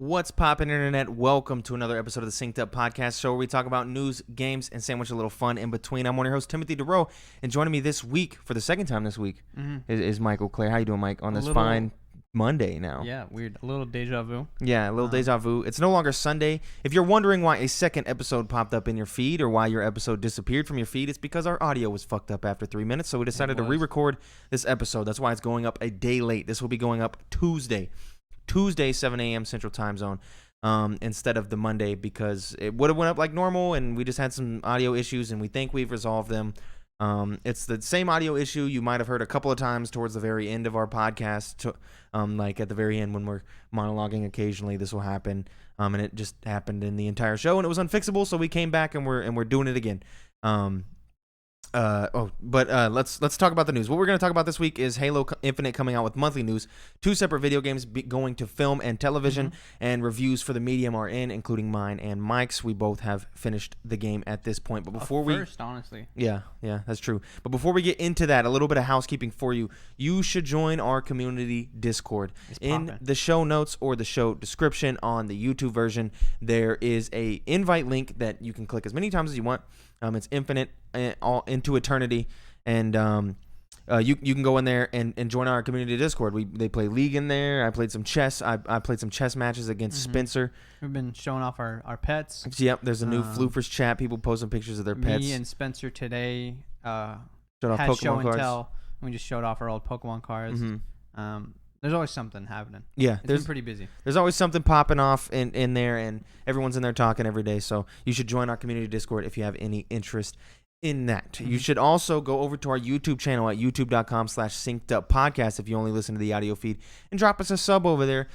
What's poppin', internet? Welcome to another episode of the Synced Up Podcast Show, where we talk about news, games, and sandwich a little fun in between. I'm one of your hosts, Timothy DeRoe, and joining me this week, for the second time this week, is Michael Clare. How you doing, Mike, on this fine Monday now? Yeah, weird. A little deja vu. Yeah, a little deja vu. It's no longer Sunday. If you're wondering why a second episode popped up in your feed or why your episode disappeared from your feed, it's because our audio was fucked up after 3 minutes, so we decided to re-record this episode. That's why it's going up a day late. This will be going up Tuesday, 7 a.m. Central Time Zone. Instead of the Monday, because it would have went up like normal, and we just had some audio issues, and we think we've resolved them. It's the same audio issue you might have heard a couple of times towards the very end of our podcast, like at the very end when we're monologuing occasionally. This will happen, and it just happened in the entire show, and it was unfixable, so we came back and we're doing it again. Let's talk about the news. What we're going to talk about this week is Halo Infinite coming out with monthly news, 2 separate video games going to film and television, and reviews for the medium are in, including mine and Mike's. We both have finished the game at this point. But before honestly. Yeah, that's true. But before we get into that, a little bit of housekeeping for you. You should join our community Discord. In the show notes or the show description on the YouTube version, there is a invite link that you can click as many times as you want. It's infinite, all into eternity, and you can go in there and join our community Discord. They play League in there. I played some chess. I played some chess matches against Spencer. We've been showing off our pets. Yep, there's a new Floofers chat. People posting pictures of their pets. Me and Spencer today showed off had Pokemon show cards. and tell. We just showed off our old Pokemon cards. There's always something happening. Yeah, it's been pretty busy. There's always something popping off in there, and everyone's in there talking every day. So you should join our community Discord if you have any interest in that. You should also go over to our YouTube channel at youtube.com/synceduppodcast if you only listen to the audio feed, and drop us a sub over there.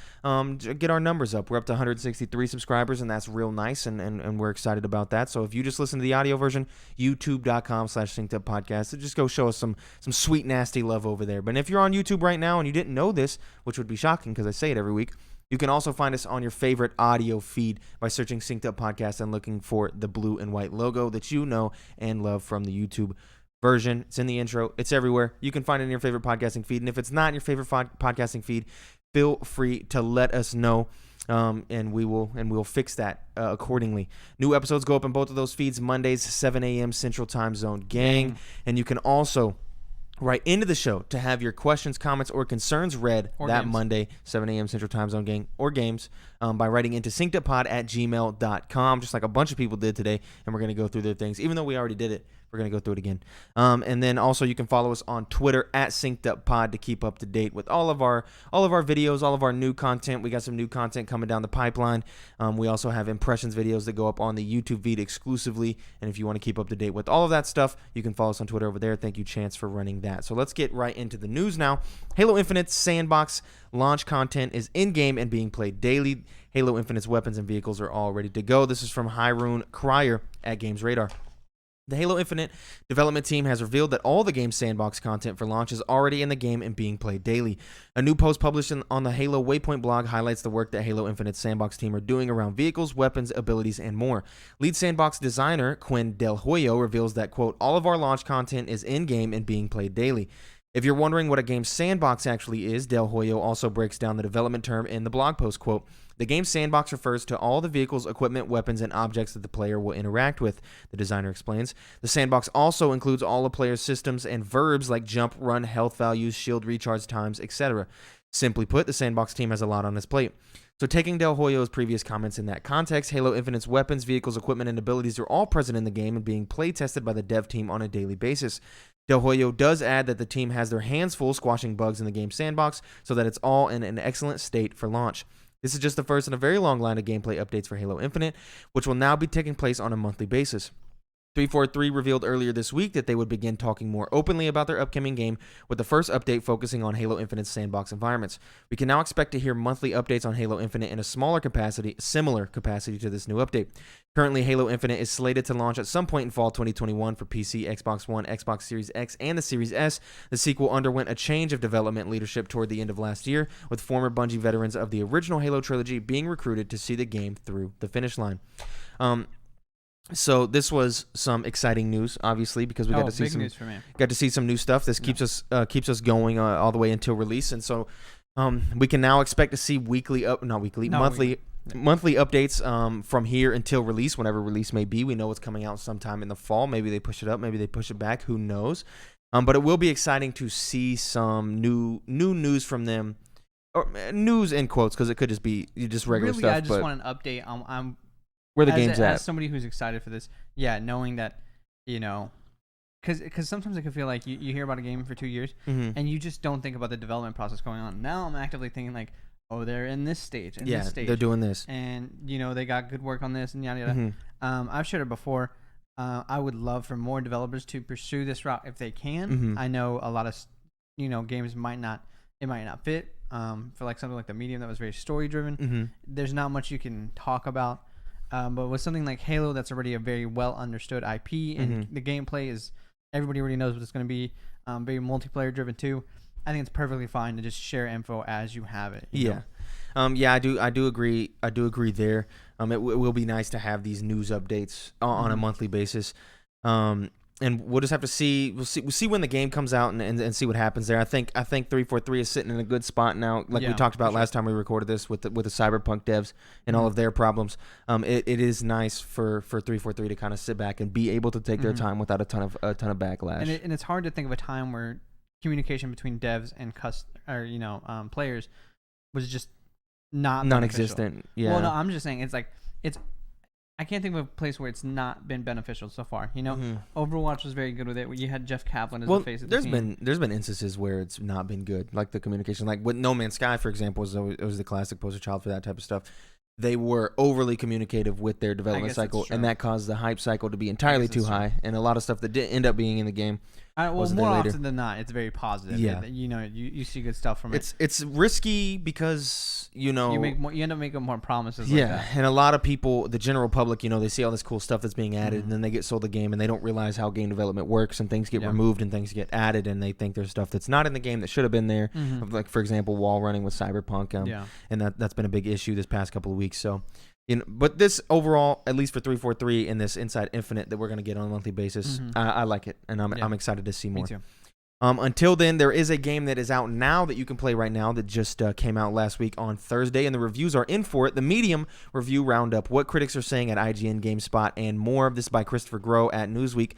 Get our numbers up. We're up to 163 subscribers, and that's real nice, and we're excited about that. So if you just listen to the audio version, youtube.com/synceduppodcast, so just go show us some sweet nasty love over there. But if you're on YouTube right now and you didn't know this, which would be shocking because I say it every week, you can also find us on your favorite audio feed by searching Synced Up Podcast and looking for the blue and white logo that you know and love from the YouTube version. It's in the intro. It's everywhere. You can find it in your favorite podcasting feed. And if it's not in your favorite podcasting feed, feel free to let us know, and we'll fix that accordingly. New episodes go up in both of those feeds Mondays, 7 a.m. Central Time Zone, gang. And you can also right into the show to have your questions, comments, or concerns read Monday, 7 a.m. Central Time Zone, gang, or games, by writing into synceduppod@gmail.com, just like a bunch of people did today, and we're going to go through their things. Even though we already did it, we're going to go through it again. And then also you can follow us on Twitter at synceduppod to keep up to date with all of our videos, all of our new content. We got some new content coming down the pipeline. We also have impressions videos that go up on the YouTube feed exclusively. And if you want to keep up to date with all of that stuff, you can follow us on Twitter over there. Thank you, Chance, for running that. So let's get right into the news now. Halo Infinite's sandbox launch content is in-game and being played daily. Halo Infinite's weapons and vehicles are all ready to go. This is from Hyrule Crier at Games Radar. The Halo Infinite development team has revealed that all the game's sandbox content for launch is already in the game and being played daily. A new post published on the Halo Waypoint blog highlights the work that Halo Infinite's sandbox team are doing around vehicles, weapons, abilities, and more. Lead sandbox designer Quinn Del Hoyo reveals that, quote, all of our launch content is in-game and being played daily. If you're wondering what a game sandbox actually is, Del Hoyo also breaks down the development term in the blog post, quote, the game sandbox refers to all the vehicles, equipment, weapons, and objects that the player will interact with, the designer explains. The sandbox also includes all the player's systems and verbs like jump, run, health values, shield recharge times, etc. Simply put, the sandbox team has a lot on its plate. So taking Del Hoyo's previous comments in that context, Halo Infinite's weapons, vehicles, equipment, and abilities are all present in the game and being play tested by the dev team on a daily basis. Del Hoyo does add that the team has their hands full squashing bugs in the game sandbox so that it's all in an excellent state for launch. This is just the first in a very long line of gameplay updates for Halo Infinite, which will now be taking place on a monthly basis. 343 revealed earlier this week that they would begin talking more openly about their upcoming game, with the first update focusing on Halo Infinite's sandbox environments. We can now expect to hear monthly updates on Halo Infinite in a similar capacity to this new update. Currently, Halo Infinite is slated to launch at some point in fall 2021 for PC, Xbox One, Xbox Series X, and the Series S. The sequel underwent a change of development leadership toward the end of last year, with former Bungie veterans of the original Halo trilogy being recruited to see the game through the finish line. So this was some exciting news, obviously, because we got to see some new stuff. This keeps us going all the way until release, and so we can now expect to see monthly monthly updates from here until release, whenever release may be. We know it's coming out sometime in the fall. Maybe they push it up, maybe they push it back. Who knows? But it will be exciting to see some new news from them, or news in quotes, because it could just be just regular really, stuff. I just want an update on where the game's at. As somebody who's excited for this, yeah, knowing that, because sometimes it can feel like you hear about a game for 2 years and you just don't think about the development process going on. Now I'm actively thinking like, oh, they're in this stage, this stage. They're doing this, and they got good work on this and yada yada. I've shared it before. I would love for more developers to pursue this route if they can. I know a lot of games might not fit for like something like the Medium that was very story driven. There's not much you can talk about, but with something like Halo that's already a very well understood IP and the gameplay is everybody already knows what it's going to be, very multiplayer driven too. I think it's perfectly fine to just share info as you have it. You know? Yeah, I do agree. I do agree there. It will be nice to have these news updates on a monthly basis. And we'll just have to see. We'll see when the game comes out and see what happens there. I think 343 is sitting in a good spot now. Like we talked about last time we recorded this with the Cyberpunk devs and all of their problems. It is nice for 343 to kind of sit back and be able to take their time without a ton of backlash. And it's hard to think of a time where communication between devs and players was just non-existent. Yeah. Well, no, I'm just saying it's I can't think of a place where it's not been beneficial so far. Overwatch was very good with it. You had Jeff Kaplan as the face of the team. There's been instances where it's not been good, like the communication. Like with No Man's Sky, for example, was the classic poster child for that type of stuff. They were overly communicative with their development cycle, and that caused the hype cycle to be entirely too high, and a lot of stuff that did end up being in the game. More often than not, it's very positive. Yeah, you see good stuff from it. It's risky because you end up making more promises. Yeah, like that. And a lot of people, the general public, they see all this cool stuff that's being added, and then they get sold the game, and they don't realize how game development works, and things get removed and things get added, and they think there's stuff that's not in the game that should have been there. Like for example, wall running with Cyberpunk, and that's been a big issue this past couple of weeks. So. But this overall, at least for 343 and this Inside Infinite that we're going to get on a monthly basis, I like it, and I'm excited to see more. Me too. Until then, there is a game that is out now that you can play right now that just came out last week on Thursday, and the reviews are in for it. The Medium review roundup, what critics are saying at IGN, GameSpot, and more of this by Christopher Groh at Newsweek.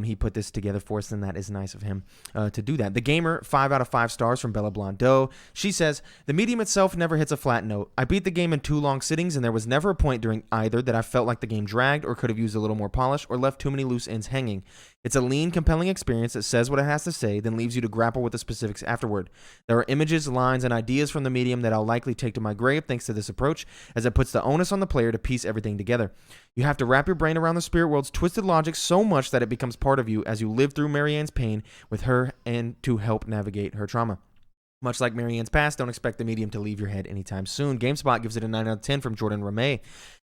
He put this together for us, and that is nice of him to do that. The Gamer, 5 out of 5 stars from Bella Blondeau. She says, the Medium itself never hits a flat note. I beat the game in 2 long sittings, and there was never a point during either that I felt like the game dragged or could have used a little more polish or left too many loose ends hanging. It's a lean, compelling experience that says what it has to say, then leaves you to grapple with the specifics afterward. There are images, lines, and ideas from the Medium that I'll likely take to my grave thanks to this approach, as it puts the onus on the player to piece everything together. You have to wrap your brain around the spirit world's twisted logic so much that it becomes part of you as you live through Marianne's pain with her and to help navigate her trauma. Much like Marianne's past, don't expect the Medium to leave your head anytime soon. GameSpot gives it a 9 out of 10 from Jordan Ramey.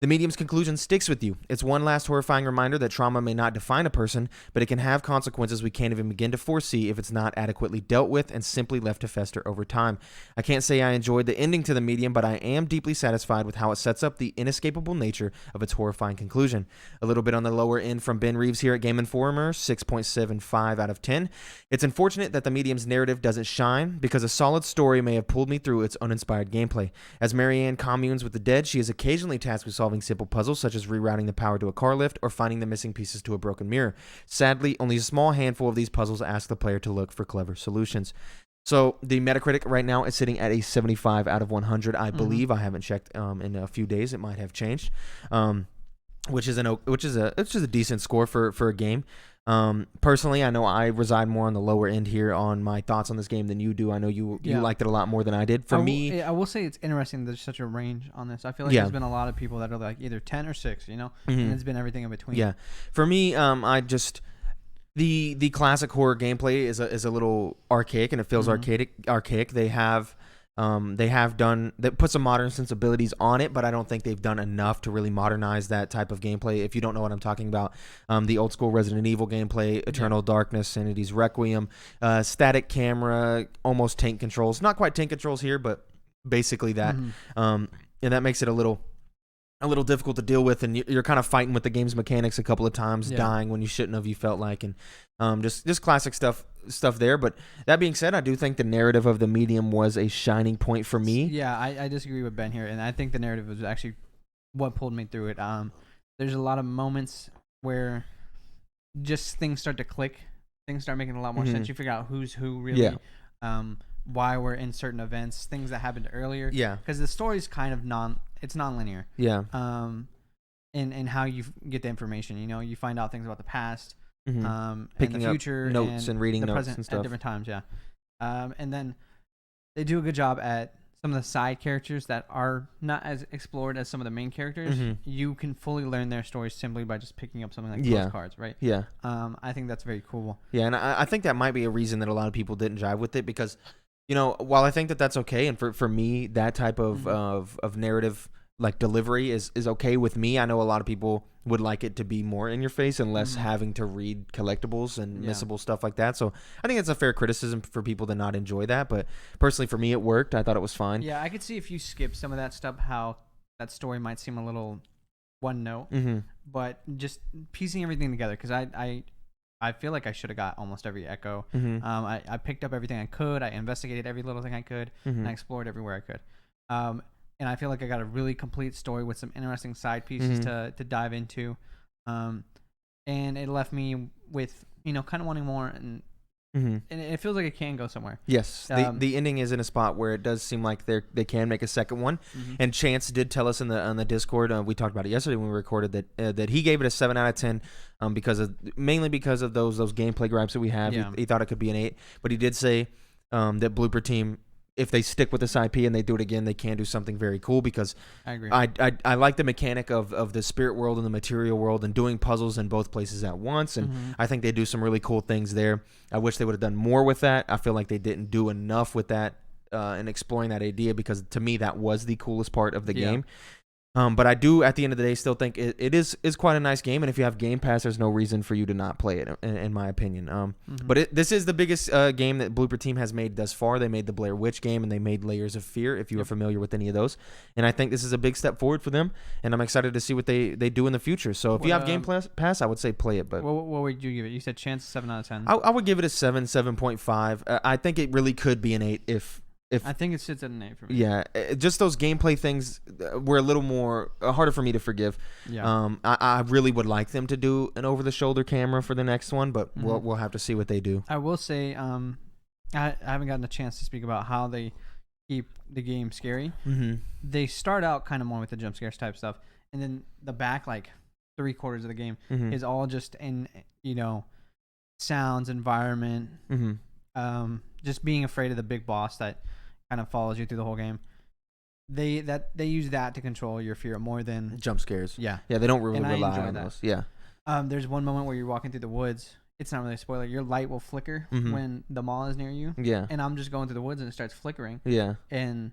The Medium's conclusion sticks with you. It's one last horrifying reminder that trauma may not define a person, but it can have consequences we can't even begin to foresee if it's not adequately dealt with and simply left to fester over time. I can't say I enjoyed the ending to The Medium, but I am deeply satisfied with how it sets up the inescapable nature of its horrifying conclusion. A little bit on the lower end from Ben Reeves here at Game Informer, 6.75 out of 10. It's unfortunate that The Medium's narrative doesn't shine, because a solid story may have pulled me through its uninspired gameplay. As Marianne communes with the dead, she is occasionally tasked with solving simple puzzles such as rerouting the power to a car lift or finding the missing pieces to a broken mirror. Sadly, only a small handful of these puzzles ask the player to look for clever solutions. So the Metacritic right now is sitting at a 75 out of 100, I believe. I haven't checked in a few days. It might have changed, which is a decent score for a game. Personally, I know I reside more on the lower end here on my thoughts on this game than you do. I know you liked it a lot more than I did. I will say it's interesting there's such a range on this. I feel like there's been a lot of people that are like either 10 or 6, and it's been everything in between. Yeah. For me, I just the classic horror gameplay is a little archaic, and it feels archaic. They put some modern sensibilities on it, but I don't think they've done enough to really modernize that type of gameplay. If you don't know what I'm talking about, the old school Resident Evil gameplay, Eternal Darkness, Sanity's Requiem, static camera, almost tank controls. Not quite tank controls here, but basically that. And that makes it a little a little difficult to deal with, and you're kind of fighting with the game's mechanics a couple of times, Yeah. dying when you shouldn't have. You felt like, and just classic stuff there. But that being said, I do think the narrative of the medium was a shining point for me. Yeah, I disagree with Ben here, and I think the narrative was actually what pulled me through it. There's a lot of moments where just things start to click, things start making a lot more sense. You figure out who's who really, why we're in certain events, things that happened earlier. Yeah, because the story's kind of non-linear. Yeah. In how you get the information, you find out things about the past, Picking and the future, up notes and reading the notes present and stuff at different times. Yeah, and then they do a good job at some of the side characters that are not as explored as some of the main characters. You can fully learn their stories simply by just picking up something like postcards, right? Yeah. I think that's very cool. Yeah, and I think that might be a reason that a lot of people didn't jive with it because, while I think that that's okay, and for me, that type of narrative like delivery is okay with me. I know a lot of people would like it to be more in your face and less having to read collectibles and missable stuff like that. So I think it's a fair criticism for people to not enjoy that. But personally, for me, it worked. I thought it was fine. Yeah, I could see if you skip some of that stuff, how that story might seem a little one note. But just piecing everything together, because I feel like I should have got almost every echo. I picked up everything I could. I investigated every little thing I could, and I explored everywhere I could. And I feel like I got a really complete story with some interesting side pieces to dive into. And it left me with, kind of wanting more. And it feels like it can go somewhere. Yes. The ending is in a spot where it does seem like they can make a second one. And Chance did tell us on the Discord, we talked about it yesterday when we recorded, that he gave it a 7 out of 10 mainly because of those gameplay gripes that we have. He thought it could be an 8. But he did say that Blooper Team, if they stick with this IP and they do it again, they can do something very cool because I agree. I like the mechanic of the spirit world and the material world and doing puzzles in both places at once. And I think they do some really cool things there. I wish they would have done more with that. I feel like they didn't do enough with that and exploring that idea because to me that was the coolest part of the game. But I do, at the end of the day, still think it is quite a nice game. And if you have Game Pass, there's no reason for you to not play it, in my opinion. But this is the biggest game that Blooper Team has made thus far. They made the Blair Witch game, and they made Layers of Fear, if you are familiar with any of those. And I think this is a big step forward for them, and I'm excited to see what they do in the future. So if you have Game Pass, I would say play it. But what would you give it? You said Chance 7 out of 10. I would give it a 7.5. I think it really could be an 8 if I think it sits at an 8 for me. Yeah, just those gameplay things were a little more harder for me to forgive. Yeah. I really would like them to do an over-the-shoulder camera for the next one, but we'll have to see what they do. I will say, I haven't gotten a chance to speak about how they keep the game scary. They start out kind of more with the jump scares type stuff, and then the back, like 3/4 of the game, is all just in sounds, environment, just being afraid of the big boss that kind of follows you through the whole game. They use that to control your fear more than jump scares. Yeah, they don't really rely on that. those. Yeah. There's one moment where you're walking through the woods. It's not really a spoiler. Your light will flicker when the mall is near you. Yeah. And I'm just going through the woods and it starts flickering. Yeah. And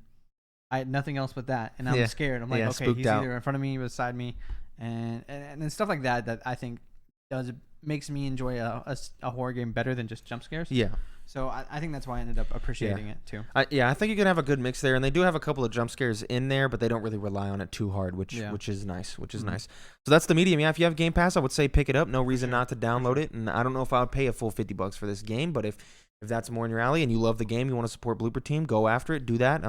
I had nothing else but that, and I'm scared. I'm like, okay, he's either in front of me, or beside me, and stuff like that. That I think makes me enjoy a horror game better than just jump scares. Yeah. So I think that's why I ended up appreciating it too. I think you can have a good mix there, and they do have a couple of jump scares in there, but they don't really rely on it too hard, which is nice. Nice. So that's the medium. Yeah, if you have Game Pass, I would say pick it up. No reason not to download it. And I don't know if I would pay a full $50 for this game, but if that's more in your alley and you love the game, you want to support Blooper Team, go after it. Do that.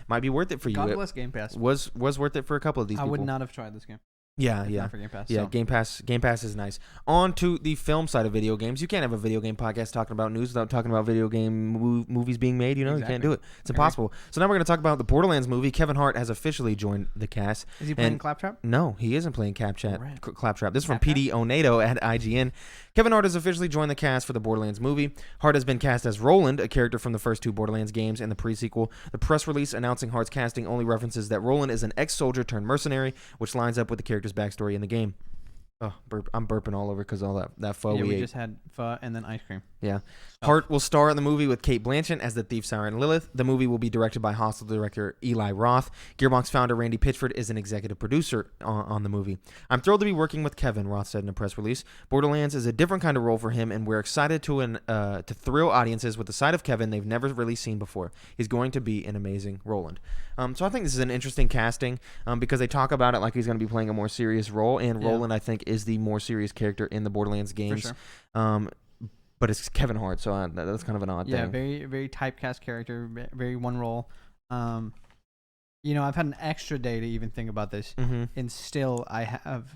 Might be worth it for you. God bless Game Pass. Was worth it for a couple of these people. I would not have tried this game. Yeah. For Game Pass, yeah. So. Game Pass is nice. On to the film side of video games. You can't have a video game podcast talking about news without talking about video game movies being made. You can't do it. It's impossible. So now we're going to talk about the Borderlands movie. Kevin Hart has officially joined the cast. Is he playing Claptrap? No, he isn't playing Claptrap. This is from PD Onato at IGN. Kevin Hart has officially joined the cast for the Borderlands movie. Hart has been cast as Roland, a character from the first 2 Borderlands games and the pre-sequel. The press release announcing Hart's casting only references that Roland is an ex-soldier turned mercenary, which lines up with the character's backstory in the game. Oh, I'm burping all over because all that pho we ate. just had pho and then ice cream. Yeah. Hart will star in the movie with Kate Blanchett as the thief siren Lilith. The movie will be directed by Hostel director Eli Roth. Gearbox founder Randy Pitchford is an executive producer on the movie. I'm thrilled to be working with Kevin, Roth said in a press release. Borderlands is a different kind of role for him, and we're excited to thrill audiences with the side of Kevin they've never really seen before. He's going to be an amazing Roland. So I think this is an interesting casting because they talk about it like he's going to be playing a more serious role, and Roland, I think, is the more serious character in the Borderlands games. For sure. But it's Kevin Hart, so that's kind of an odd thing. Yeah, very, very typecast character, very one role. I've had an extra day to even think about this, and still I have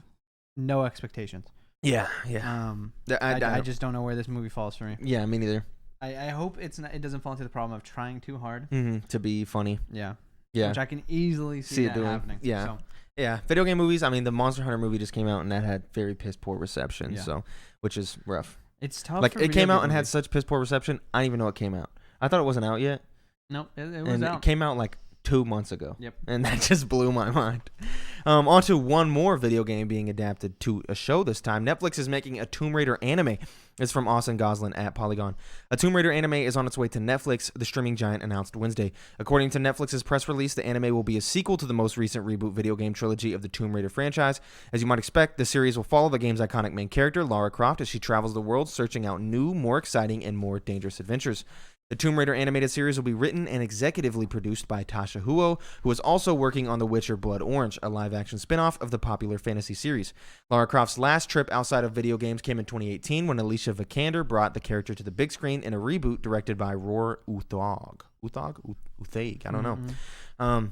no expectations. Yeah. I just don't know where this movie falls for me. Yeah, me neither. I hope it doesn't fall into the problem of trying too hard to be funny. Yeah, which I can easily see that doing happening. Yeah. So. Yeah, video game movies. I mean, the Monster Hunter movie just came out, and that had very piss poor reception. So, which is rough. It's tough. Like it came out and had such piss poor reception. I didn't even know it came out. I thought it wasn't out yet. Nope, it was out. It came out like 2 months ago. Yep. And that just blew my mind. On to one more video game being adapted to a show this time. Netflix is making a Tomb Raider anime. It's from Austin Goslin at Polygon. A Tomb Raider anime is on its way to Netflix, the streaming giant announced Wednesday. According to Netflix's press release, the anime will be a sequel to the most recent reboot video game trilogy of the Tomb Raider franchise. As you might expect, the series will follow the game's iconic main character, Lara Croft, as she travels the world searching out new, more exciting, and more dangerous adventures. The Tomb Raider animated series will be written and executively produced by Tasha Huo, who is also working on The Witcher Blood Orange, a live-action spin-off of the popular fantasy series. Lara Croft's last trip outside of video games came in 2018 when Alicia Vikander brought the character to the big screen in a reboot directed by Roar Uthaug. Uthaig? I don't know.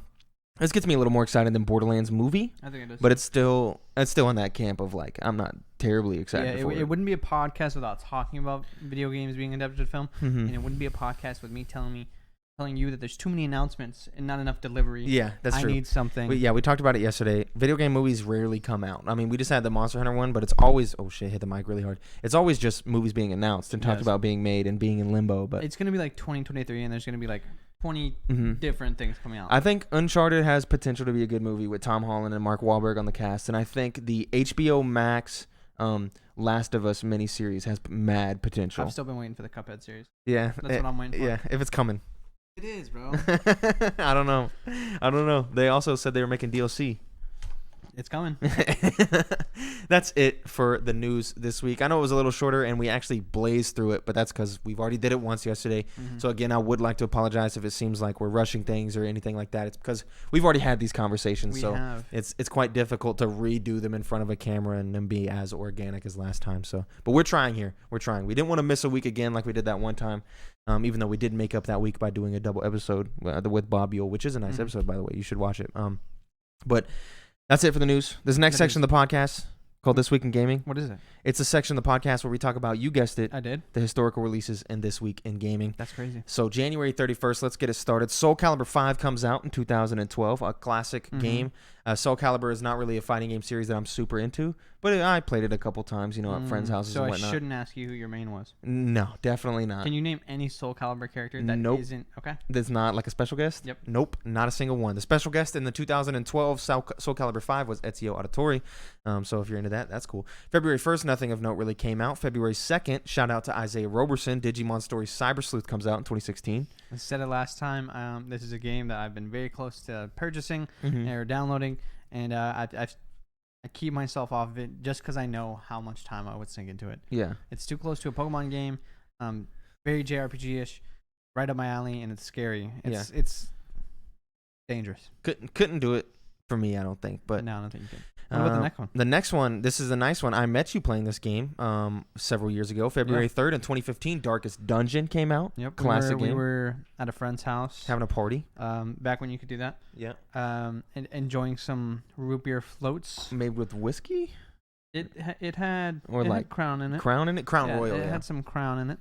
This gets me a little more excited than Borderlands movie. I think it is. But it's still in that camp of like, I'm not terribly excited for it. It wouldn't be a podcast without talking about video games being adapted to film. And it wouldn't be a podcast with me telling you that there's too many announcements and not enough delivery. Yeah, that's true. I need something. We talked about it yesterday. Video game movies rarely come out. I mean, we just had the Monster Hunter one, but it's always, oh shit, hit the mic really hard. It's always just movies being announced and talked about being made and being in limbo. But it's going to be like 2023 and there's going to be like 20 different things coming out. I think Uncharted has potential to be a good movie with Tom Holland and Mark Wahlberg on the cast, and I think the HBO Max Last of Us miniseries has mad potential. I've still been waiting for the Cuphead series. Yeah. That's what I'm waiting for. Yeah, if it's coming. It is, bro. I don't know. They also said they were making DLC. It's coming. That's it for the news this week. I know it was a little shorter and we actually blazed through it, but that's because we've already did it once yesterday. So again, I would like to apologize if it seems like we're rushing things or anything like that. It's because we've already had these conversations. It's quite difficult to redo them in front of a camera and then be as organic as last time. So, but we're trying here. We're trying. We didn't want to miss a week again like we did that one time. Even though we did make up that week by doing a double episode with Bob Yule, which is a nice episode, by the way. You should watch it. But that's it for the news. This next section of the podcast called This Week in Gaming. What is it? It's a section of the podcast where we talk about, you guessed it, I did, the historical releases in This Week in Gaming. That's crazy. So January 31st, let's get it started. Soul Calibur 5 comes out in 2012, a classic game. Soul Calibur is not really a fighting game series that I'm super into, but I played it a couple times, at friends' houses and whatnot. So I shouldn't ask you who your main was? No, definitely not. Can you name any Soul Calibur character that isn't? Okay. That's not like a special guest? Yep. Nope, not a single one. The special guest in the 2012 Soul Calibur 5 was Ezio Auditore. So if you're into that, that's cool. February 1st, nothing of note really came out. February 2nd, shout out to Isaiah Roberson. Digimon Story Cyber Sleuth comes out in 2016. I said it last time. This is a game that I've been very close to purchasing or downloading. And I keep myself off of it just because I know how much time I would sink into it. Yeah. It's too close to a Pokemon game. Very JRPG-ish, right up my alley, and it's scary. It's dangerous. Couldn't do it for me, I don't think. But no, I don't think you can. What about the next one? The next one, this is a nice one. I met you playing this game several years ago. February 3rd in 2015, Darkest Dungeon came out. Yep. Classic game. We were at a friend's house. Having a party. Back when you could do that. Yeah. And enjoying some root beer floats. Made with whiskey? It had Crown in it. Crown in it? Crown Royal, It had some Crown in it.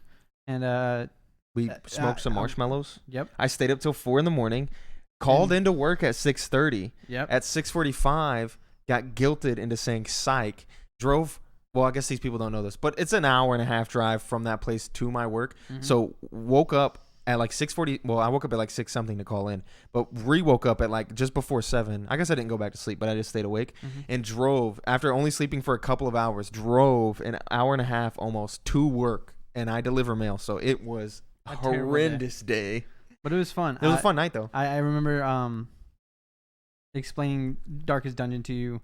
And we smoked some marshmallows. Yep. I stayed up till 4 in the morning. Called into work at 6:30. Yep. At 6:45, got guilted into saying psych. Drove. Well, I guess these people don't know this, but it's an hour and a half drive from that place to my work. So woke up at like 6:40. Well, I woke up at like 6 something to call in, but woke up at like just before 7. I guess I didn't go back to sleep, but I just stayed awake and drove after only sleeping for a couple of hours. Drove an hour and a half almost to work, and I deliver mail, so it was a horrendous day. But it was fun. It was a fun night though. I remember explaining Darkest Dungeon to you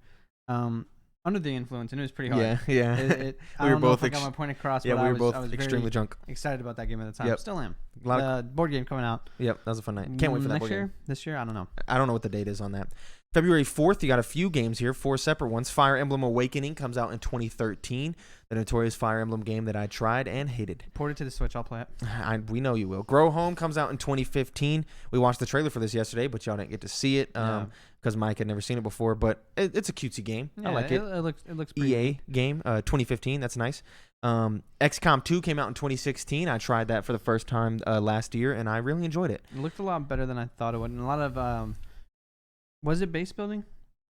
under the influence, and it was pretty hard. Yeah. I don't know if I got my point across. Yeah, but we were I both was extremely very drunk. excited about that game at the time. Yep. Still am. A lot of The board game coming out. Yep, that was a fun night. Can't wait for that next board year. game. This year, I don't know. I don't know what the date is on that. February 4th, you got a few games here, 4 separate ones. Fire Emblem Awakening comes out in 2013, the notorious Fire Emblem game that I tried and hated. Port it to the Switch, I'll play it. We know you will. Grow Home comes out in 2015. We watched the trailer for this yesterday, but y'all didn't get to see it because Mike had never seen it before. But it's a cutesy game. Yeah, I like it. It looks pretty EA game, 2015. That's nice. XCOM 2 came out in 2016. I tried that for the first time last year, and I really enjoyed it. It looked a lot better than I thought it would. And a lot of was it base building?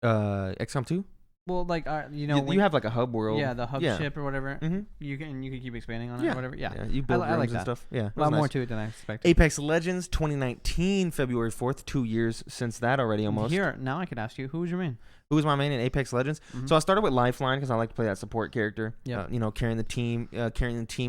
XCOM 2? Well, like you have like a hub world. Yeah, the hub ship or whatever. Mm-hmm. You can keep expanding on it or whatever. Yeah, you build rooms like and that. stuff. Yeah, a lot more to it than I expected. Apex Legends 2019, February 4th. 2 years since that already almost. Here, now I could ask you, who was your main? Who was my main in Apex Legends? Mm-hmm. So I started with Lifeline because I like to play that support character. Yeah. Carrying the team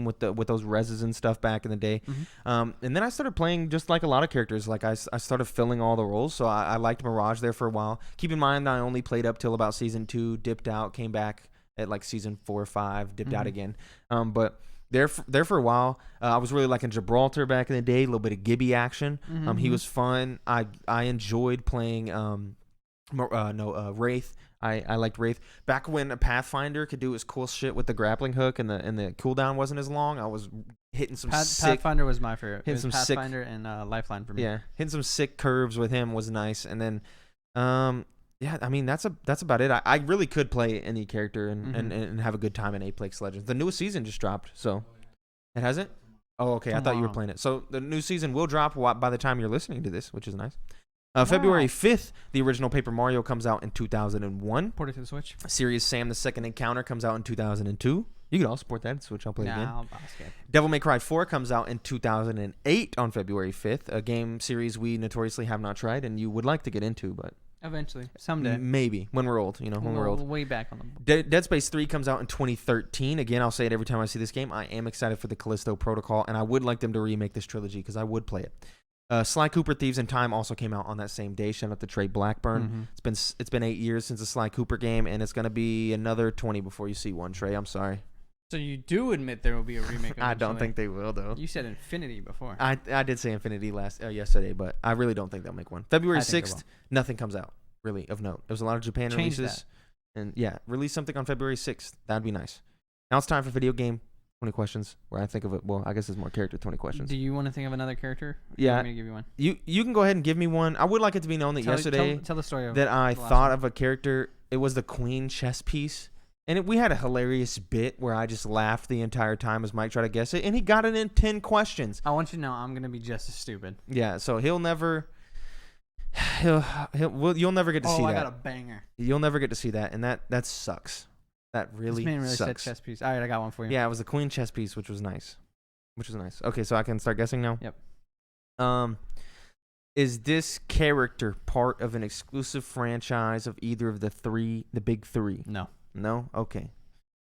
with those reses and stuff back in the day. Mm-hmm. And then I started playing just like a lot of characters. Like I started filling all the roles. So I liked Mirage there for a while. Keep in mind I only played up till about season 2, dipped out, came back at like season 4 or 5, dipped out again. But there for a while, I was really liking Gibraltar back in the day. A little bit of Gibby action. He was fun. I enjoyed playing. Wraith. I liked Wraith. Back when a Pathfinder could do his cool shit with the grappling hook and the cooldown wasn't as long, I was hitting some sick... Pathfinder was my favorite. Hitting some Pathfinder and Lifeline for me. Yeah, hitting some sick curves with him was nice. And then, I mean, that's about it. I really could play any character and have a good time in Apex Legends. The newest season just dropped, so... It hasn't? Oh, okay. Tomorrow. I thought you were playing it. So the new season will drop by the time you're listening to this, which is nice. February 5th, the original Paper Mario comes out in 2001. Port it to the Switch. Serious Sam the Second Encounter comes out in 2002. You can also support that. Switch, I'll play it again. I'll skip. Devil May Cry 4 comes out in 2008 on February 5th, a game series we notoriously have not tried and you would like to get into, but... Eventually. Someday. Maybe. When we're old, when we're old. Way back on them. Dead Space 3 comes out in 2013. Again, I'll say it every time I see this game. I am excited for the Callisto Protocol, and I would like them to remake this trilogy because I would play it. Sly Cooper Thieves in Time also came out on that same day. Shout out to Trey Blackburn. It's been 8 years since the Sly Cooper game, and it's going to be another 20 before you see one, Trey. I'm sorry. So you do admit there will be a remake? I don't think they will, though. You said Infinity before. I did say Infinity yesterday, but I really don't think they'll make one. February 6th, nothing comes out, really, of note. There was a lot of Japan releases. And yeah, release something on February 6th. That'd be nice. Now it's time for video game 20 questions, where I think of it. Well, I guess it's more character 20 questions. Do you want to think of another character? Yeah. You want me to give you one? You can go ahead and give me one. I would like it to be known that yesterday tell the story that I thought of a character. It was the Queen chess piece. And we had a hilarious bit where I just laughed the entire time as Mike tried to guess it. And he got it in 10 questions. I want you to know I'm going to be just as stupid. Yeah, so you'll never get to see that. Oh, I got a banger. You'll never get to see that. And that sucks. That really, this man really sucks. said chess piece. All right, I got one for you. Yeah, it was the Queen chess piece, which was nice. Okay, so I can start guessing now? Yep. Is this character part of an exclusive franchise of either of the big three? No. No? Okay.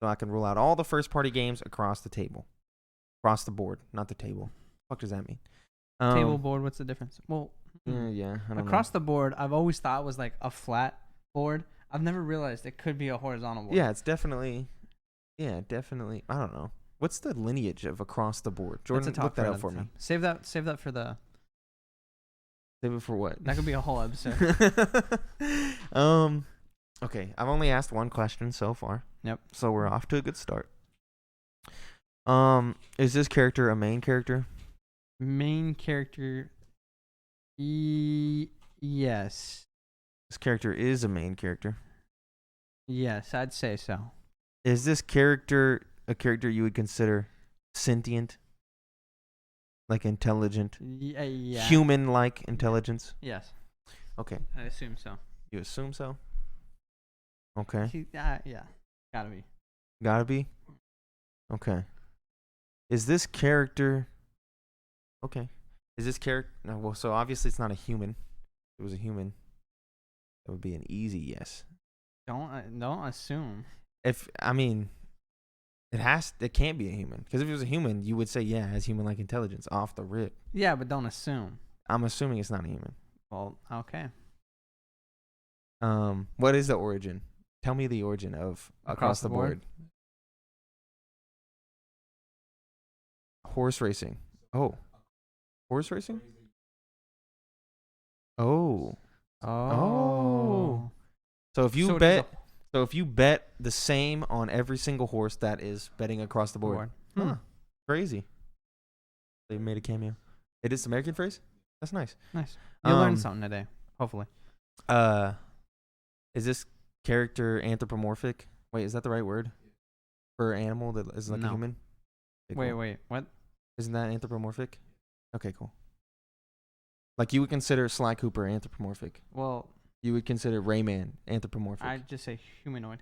So I can rule out all the first-party games across the table. Across the board, not the table. What does that mean? Table, board, what's the difference? Well, yeah, I don't across know. the board, I've always thought was like a flat board. I've never realized it could be a horizontal board. Yeah, it's definitely. I don't know. What's the lineage of across the board? Jordan, look that up for me. Save that for the... Save it for what? That could be a whole episode. Okay, I've only asked one question so far. Yep. So we're off to a good start. Is this character a main character? Main character. Yes. This character is a main character. Yes, I'd say so. Is this character a character you would consider sentient? Like intelligent? Yeah. Human-like intelligence? Yes. Okay. I assume so. You assume so? Okay. Yeah. Gotta be. Gotta be? Okay. Is this character... Okay. Is this character? No, well, so obviously it's not a human. If it was a human, it would be an easy yes. Don't assume. It can't be a human, because if it was a human, you would say yeah, it has human-like intelligence off the rip. Yeah, but don't assume. I'm assuming it's not a human. Well, okay. What is the origin? Tell me the origin of across the board. Horse racing. Oh, horse racing. Oh. So if you bet the same on every single horse, that is betting across the board. Huh. Crazy. They made a cameo. It is American phrase? That's nice. Nice. You'll learn something today, hopefully. Is this character anthropomorphic? Wait, is that the right word? For an animal that is like a human? Okay, wait, what? Isn't that anthropomorphic? Okay, cool. Like you would consider Sly Cooper anthropomorphic. Well, you would consider Rayman anthropomorphic. I'd just say humanoid.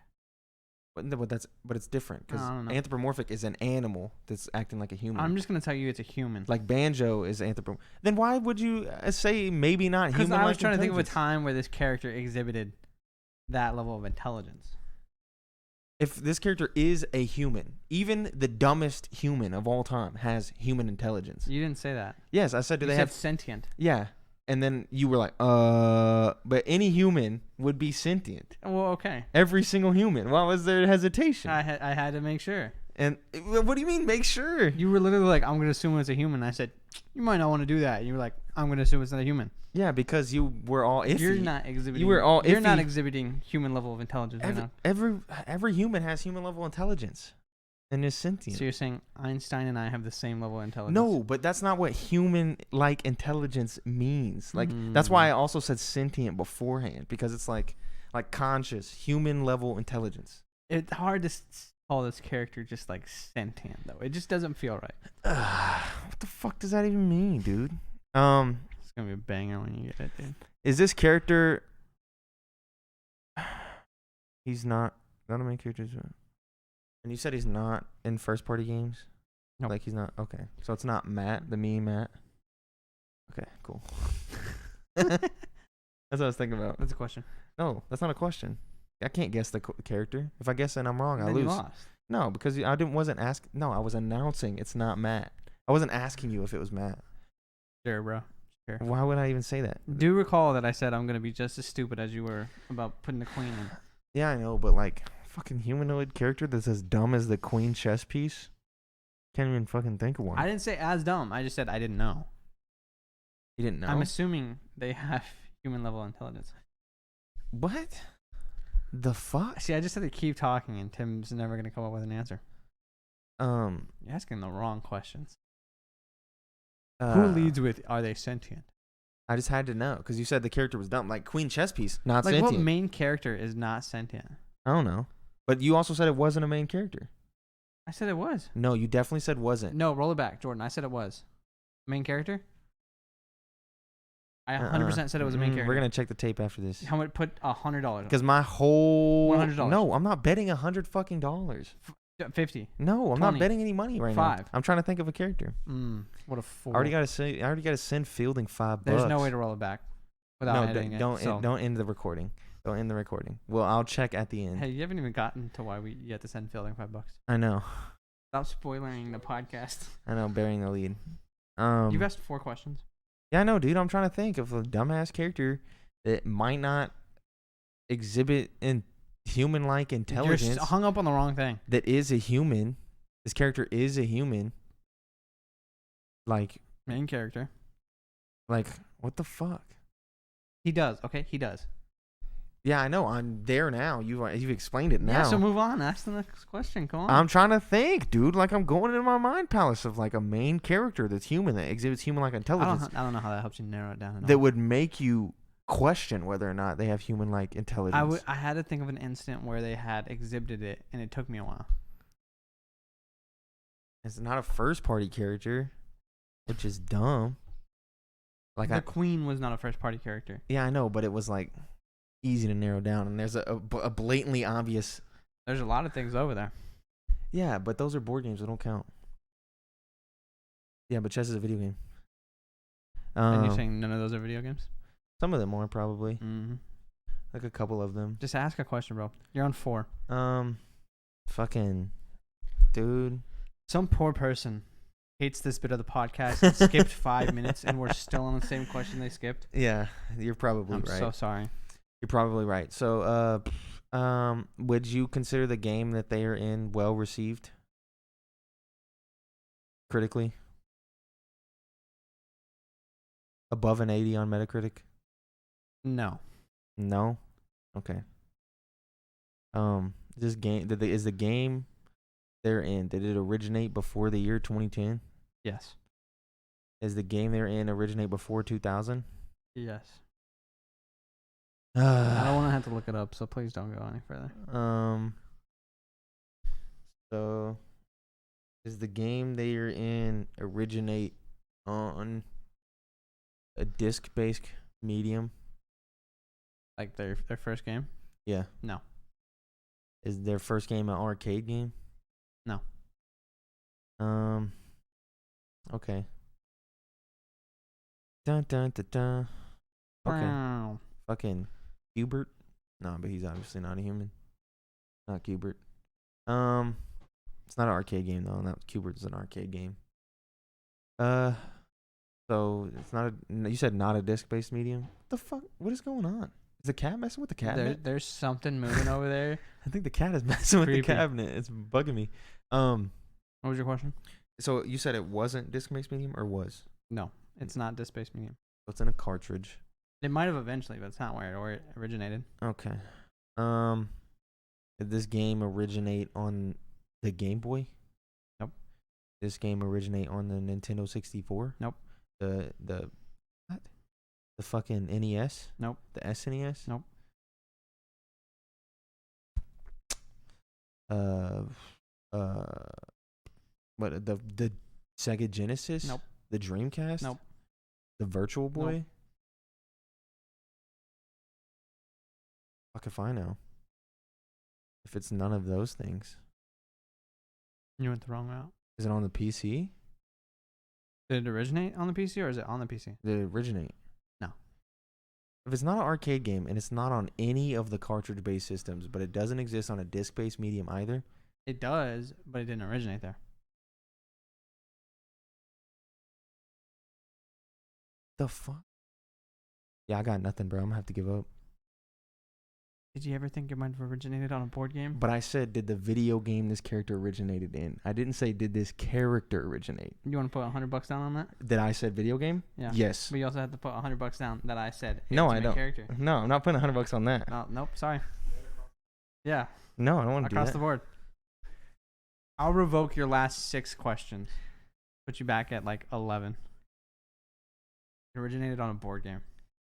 But it's different because anthropomorphic is an animal that's acting like a human. I'm just gonna tell you it's a human. Like Banjo is anthropomorphic. Then why would you say maybe not human? Because I was trying to think of a time where this character exhibited that level of intelligence. If this character is a human, even the dumbest human of all time has human intelligence. You didn't say that. Yes, I said. Do they have sentient? Yeah, and then you were like, but any human would be sentient. Well, okay. Every single human. Why was there hesitation? I had to make sure. And what do you mean, make sure? You were literally like, I'm gonna assume it's a human. I said, you might not want to do that. And you were like, I'm gonna assume it's not a human. Yeah, because you were all iffy. You're not exhibiting. You were all iffy. You're not exhibiting human level of intelligence right now. Every human has human level intelligence, and is sentient. So you're saying Einstein and I have the same level of intelligence? No, but that's not what human-like intelligence means. Like that's why I also said sentient beforehand, because it's like conscious human level intelligence. It's hard to call this character just like sentient though. It just doesn't feel right. What the fuck does that even mean, dude? It's gonna be a banger when you get it, dude. Is this character? He's not a main character. And you said he's not in first-party games. Nope. Like he's not. Okay, so it's not Matt, the meme Matt. Okay, cool. That's what I was thinking about. That's a question. No, that's not a question. I can't guess the character. If I guess it, I'm wrong. I lose. You lost. No, because wasn't asking. No, I was announcing it's not Matt. I wasn't asking you if it was Matt. Sure, bro. Sure. Why would I even say that? Do recall that I said I'm gonna be just as stupid as you were about putting the queen in. Yeah, I know, but like fucking humanoid character that's as dumb as the queen chess piece. Can't even fucking think of one. I didn't say as dumb. I just said I didn't know. You didn't know? I'm assuming they have human level intelligence. What? The fuck? See, I just had to keep talking, and Tim's never gonna come up with an answer. You're asking the wrong questions. Who leads with, are they sentient? I just had to know, because you said the character was dumb. Like, queen chess piece, not like sentient. What main character is not sentient? I don't know. But you also said it wasn't a main character. I said it was. No, you definitely said wasn't. No, roll it back, Jordan. I said it was. Main character? I 100% said it was a main character. We're going to check the tape after this. How much? Put $100. Because my whole... $100. No, I'm not betting $100 fucking dollars. 50. No, I'm 20. not betting any money right now. 5. I'm trying to think of a character. What a fool. I already got to send Fielding $5. There's no way to roll it back without editing it. Don't end the recording. Don't end the recording. Well, I'll check at the end. Hey, you haven't even gotten to why you have to send Fielding $5. I know. Stop spoiling the podcast. I know, burying the lead. You've asked 4 questions. Yeah, I know, dude. I'm trying to think of a dumbass character that might not exhibit human-like intelligence. You're hung up on the wrong thing. That is a human. This character is a human. Like main character. Like, what the fuck? He does. Okay, he does. Yeah, I know. I'm there now. You've explained it now. Yeah, so move on. Ask the next question. Come on. I'm trying to think, dude. Like, I'm going into my mind palace of like a main character that's human, that exhibits human-like intelligence. I don't know how that helps you narrow it down. That would make you question whether or not they have human-like intelligence. I had to think of an instant where they had exhibited it, and it took me a while. It's not a first-party character, which is dumb. Like the queen was not a first-party character. Yeah, I know, but it was like easy to narrow down, and there's a blatantly obvious. There's a lot of things over there. Yeah, but those are board games. They don't count. Yeah, but chess is a video game. And you're saying none of those are video games? Some of them are probably. Mm-hmm. Like a couple of them. Just ask a question, bro. You're on 4. Fucking dude. Some poor person hates this bit of the podcast and skipped 5 minutes, and we're still on the same question they skipped. Yeah, you're probably right. I'm so sorry. You're probably right. So, would you consider the game that they are in well received? Critically? Above an 80 on Metacritic? No. No? Okay. This game is the game they're in, did it originate before the year 2010? Yes. Is the game they're in originate before 2000? Yes. I don't want to have to look it up, so please don't go any further. So does the game they are in originate on a disc-based medium? Like their first game? Yeah. No. Is their first game an arcade game? No. Okay. Dun dun dun dun. Okay. Wow. Fucking Hubert? No, but he's obviously not a human. Not Cubert. It's not an arcade game though. Not Cubert's an arcade game. So it's not a. You said not a disc-based medium. What the fuck? What is going on? Is the cat messing with the cabinet? There's something moving over there. I think the cat is messing with the Creepy. cabinet. It's bugging me. What was your question? So you said it wasn't disc-based medium or was? No, it's not disc-based medium. So it's in a cartridge. It might have eventually, but it's not where it originated. Okay. Did this game originate on the Game Boy? Nope. This game originate on the Nintendo 64? Nope. The what? The fucking NES? Nope. The SNES? Nope. What the Sega Genesis? Nope. The Dreamcast? Nope. The Virtual Boy? Nope. Fuck if I know. If it's none of those things. You went the wrong route. Is it on the PC? Did it originate on the PC or is it on the PC? Did it originate? No. If it's not an arcade game and it's not on any of the cartridge-based systems, but it doesn't exist on a disc-based medium either. It does, but it didn't originate there. The fuck? Yeah, I got nothing, bro. I'm gonna have to give up. Did you ever think it might have originated on a board game? But I said, did the video game this character originated in? I didn't say, did this character originate? You want to put $100 down on that? That I said video game? Yeah. Yes. But you also have to put $100 down that I said. No, it's I a main don't. Character. No, I'm not putting $100 on that. Nope. Sorry. Yeah. No, I don't want to do that. Across the board. I'll revoke your last 6 questions. Put you back at like 11. It originated on a board game.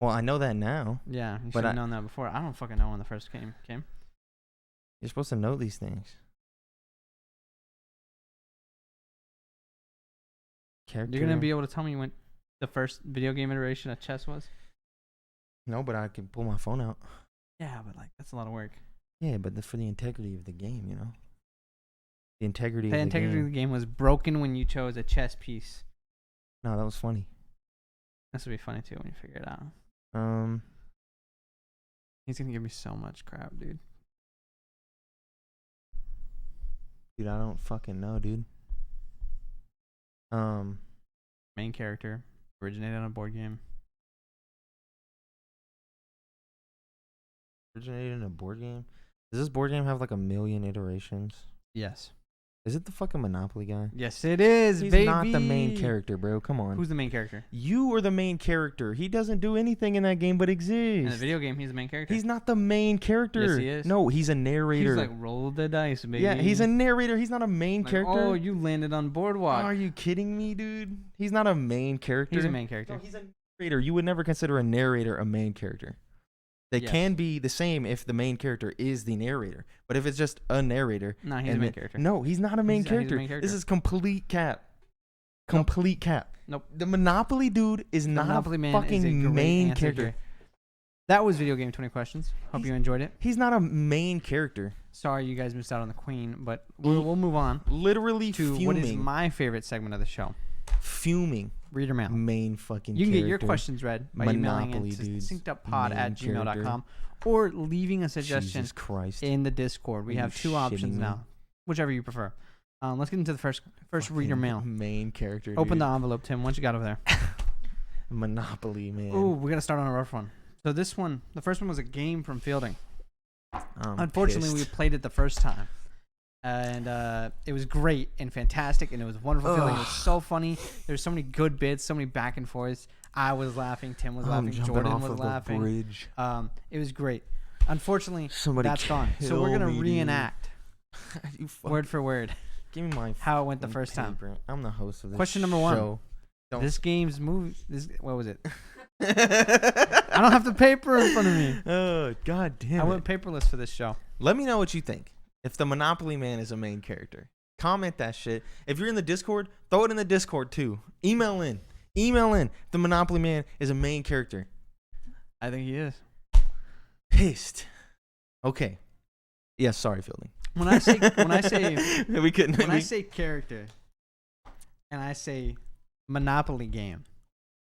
Well, I know that now. Yeah, you But should have known that before. I don't fucking know when the first game came. You're supposed to know these things. Character. You're gonna be able to tell me when the first video game iteration of chess was? No, but I can pull my phone out. Yeah, but like that's a lot of work. Yeah, but for the integrity of the game, you know. The integrity. The of integrity the of the game was broken when you chose a chess piece. No, that was funny. This would be funny too when you figure it out. He's gonna give me so much crap, dude. Dude, I don't fucking know, dude. Main character originated on a board game. Originated in a board game. Does this board game have like 1 million iterations? Yes. Is it the fucking Monopoly guy? Yes, it is. He's baby. not the main character, bro. Come on. Who's the main character? You are the main character. He doesn't do anything in that game but exist. In the video game, he's the main character. He's not the main character. Yes, he is. No, he's a narrator. He's like, roll the dice, baby. Yeah, he's a narrator. He's not a main like, character. oh, you landed on Boardwalk. Are you kidding me, dude? He's not a main character. He's a main character. No, he's a narrator. You would never consider a narrator a main character. They Yes. can be the same if the main character is the narrator. But if it's just a narrator. No, he's a main character. No, he's not a main He's a character. main character. This is complete cap. Complete cap. Nope. The Monopoly dude is The not Monopoly a Man is a fucking great main answer, character. Jay. That was Video Game 20 Questions. Hope you enjoyed it. He's not a main character. Sorry you guys missed out on the Queen, but we'll move on Literally to fuming. what is my favorite segment of the show. fuming. Reader mail. Main fucking You can character. get your questions read by emailing Monopoly, it to dude. synceduppod@gmail.com or leaving a suggestion Jesus Christ. in the Discord. We Are have you 2 options shitting me? now, whichever you prefer. Let's get into the first reader mail. Main character. Open dude. the envelope, Tim. What you got over there? Monopoly, man. Ooh, we got to start on a rough one. So this one, the first one was a game from Fielding. I'm Unfortunately, we pissed. played it the first time. And it was great and fantastic, and it was a wonderful feeling. It was so funny. There's so many good bits, so many back and forths. I was laughing, Tim was laughing, jumping Jordan off was of the laughing. bridge. It was great. Unfortunately, Somebody that's gone. So we're kill gonna me, dude. reenact You fuck- word for word Give me my how it went the fucking first time. paper. I'm the host of this Question number 1. show. Don't- This game's movie. What was it? I don't have the paper in front of me. Oh, god damn I it. went paperless for this show. Let me know what you think. If the Monopoly Man is a main character, comment that shit. If you're in the Discord, throw it in the Discord too. Email in. If the Monopoly Man is a main character. I think he is. Pissed. Okay. Yes, sorry, Fielding. When I say we couldn't. when I say character, and I say Monopoly game,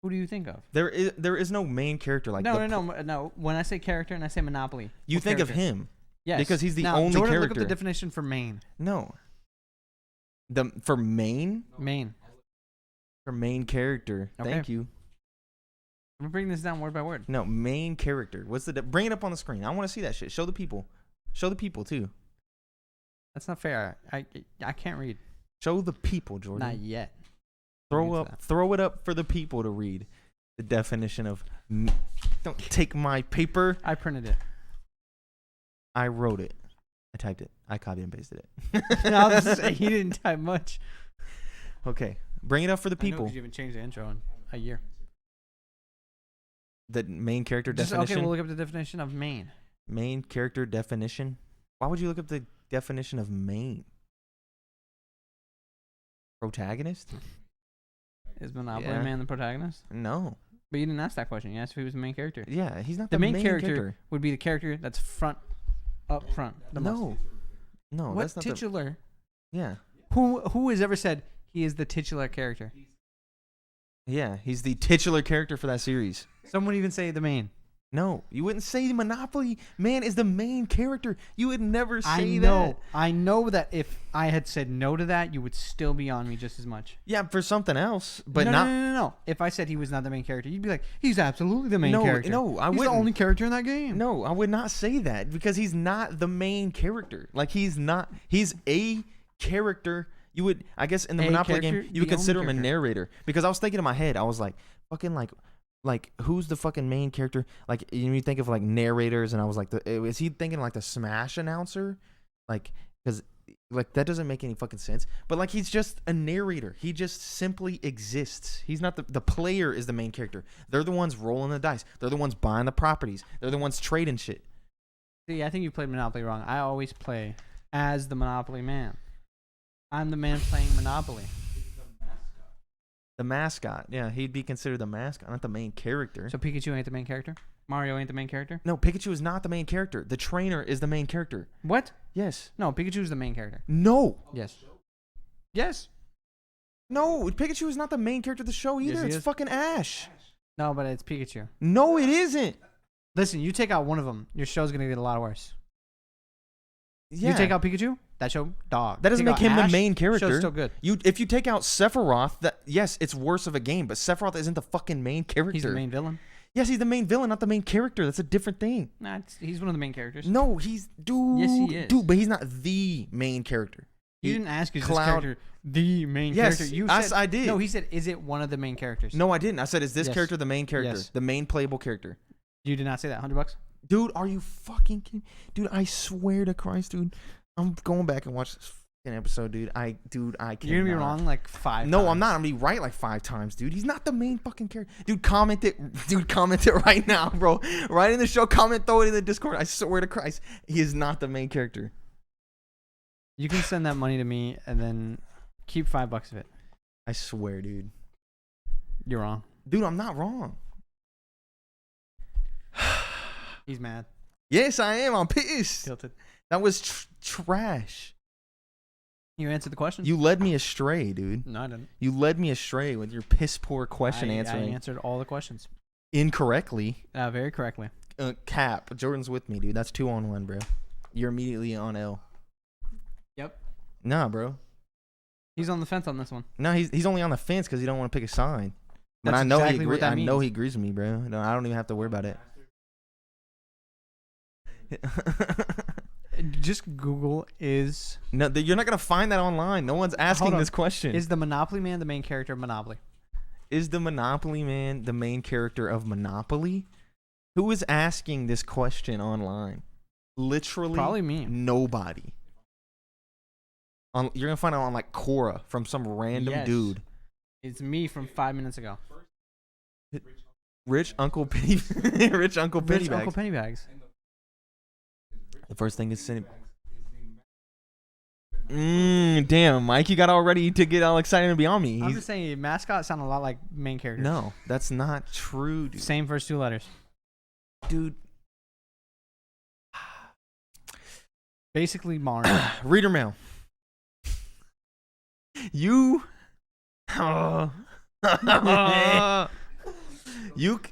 who do you think of? there is no main character like No. When I say character and I say Monopoly, You what think character? of him. Yes, because he's the now, only Jordan, character. Look up the definition for main. No. For main character. Okay. Thank you. I'm breaking this down word by word. No, main character. What's the bring it up on the screen. I want to see that shit. Show the people too. That's not fair. I can't read. Show the people, Jordan. Not yet. Throw it up for the people to read the definition of don't take my paper. I printed it. I wrote it. I typed it. I copy and pasted it. I was just saying, he didn't type much. Okay. Bring it up for the I know, people. 'cause you haven't changed the intro in a year. The main character Just, definition. okay, we'll look up the definition of main. Main character definition. Why would you look up the definition of main? Protagonist? Is Monopoly Yeah. Man the protagonist? No. But you didn't ask that question. You asked if he was the main character. Yeah, he's not The the main character would be the character that's up front. The most. No, What that's not titular? Yeah. Who has ever said he is the titular character? Yeah, he's the titular character for that series. Someone even say the main. No, you wouldn't say the Monopoly Man is the main character. You would never say I know that if I had said no to that, you would still be on me just as much. Yeah, for something else, but no, not. No. If I said he was not the main character, you'd be like, he's absolutely the main No, character. no, I he's wouldn't. the only character in that game. No, I would not say that because he's not the main character. Like he's not. He's a character. You would, I guess, in the Monopoly game, you would the consider only him a character. narrator because I was thinking in my head, I was like, fucking like who's the fucking main character? Like you think of like narrators, and I was like, is he thinking like the Smash announcer? Like, because like that doesn't make any fucking sense. But like he's just a narrator. He just simply exists. He's not the player is the main character. They're the ones rolling the dice. They're the ones buying the properties. They're the ones trading shit. See, I think you played Monopoly wrong. I always play as the Monopoly Man. I'm the man playing Monopoly. The mascot. Yeah, he'd be considered the mascot, not the main character. So Pikachu ain't the main character? Mario ain't the main character? No, Pikachu is not the main character. The trainer is the main character. What? Yes. No, Pikachu's the main character. No. Yes. Yes. No, Pikachu is not the main character of the show either. Yes, he It's is. fucking Ash. No, but it's Pikachu. No, it isn't. Listen, you take out one of them, your show's gonna get a lot worse. Yeah. You take out Pikachu, that show, dog. That doesn't Take make out him the Ash, main character. Show's still good. If you take out Sephiroth, that yes, it's worse of a game, but Sephiroth isn't the fucking main character. He's the main villain. Yes, he's the main villain, not the main character. That's a different thing. Nah, he's one of the main characters. No, he's dude. Yes, he is. Dude, but he's not the main character. You didn't ask is this Cloud- character the main Yes, character. You yes, said, I did. No, he said, is it one of the main characters? No, I didn't. I said, is this Yes. character the main character? Yes. The main playable character. You did not say that. $100? Dude, are you fucking kidding? Dude, I swear to Christ, dude. I'm going back and watch this fucking episode, dude. I can't. You're gonna be wrong like 5 No, times. I'm not. I'm gonna be right like 5 times, dude. He's not the main fucking character. Dude, comment it. Dude, comment it right now, bro. Right in the show, comment, throw it in the Discord. I swear to Christ, he is not the main character. You can send that money to me and then keep $5 of it. I swear, dude. You're wrong. Dude, I'm not wrong. He's mad. Yes, I am. I'm pissed. Tilted. That was trash. You answered the question. You led me astray, dude. No, I didn't. You led me astray with your piss poor question I answering answered all the questions incorrectly. very correctly. Cap. Jordan's with me, dude. That's 2-on-1, bro. You're immediately on L. Yep. Nah, bro. He's on the fence on this one. No, he's only on the fence because he don't want to pick a sign. But That's I know exactly he what agrees. that I know means. he agrees with me, bro. No, I don't even have to worry about it. Just Google is. No, you're not gonna find that online. No one's asking this question. Is the Monopoly Man the main character of Monopoly? Is the Monopoly Man the main character of Monopoly? Who is asking this question online? Literally, Probably me. Nobody. You're gonna find it on like Quora from some random dude. It's me from 5 minutes ago. Rich Uncle Penny. Rich Uncle Pennybags. Rich Uncle Pennybags. The first thing is sending. Damn, Mike, you got all ready to get all excited and be on me. I'm just saying, mascot sound a lot like main characters. No, that's not true, dude. Same first 2 letters. Dude. Basically, Mario. Reader mail. You. Oh.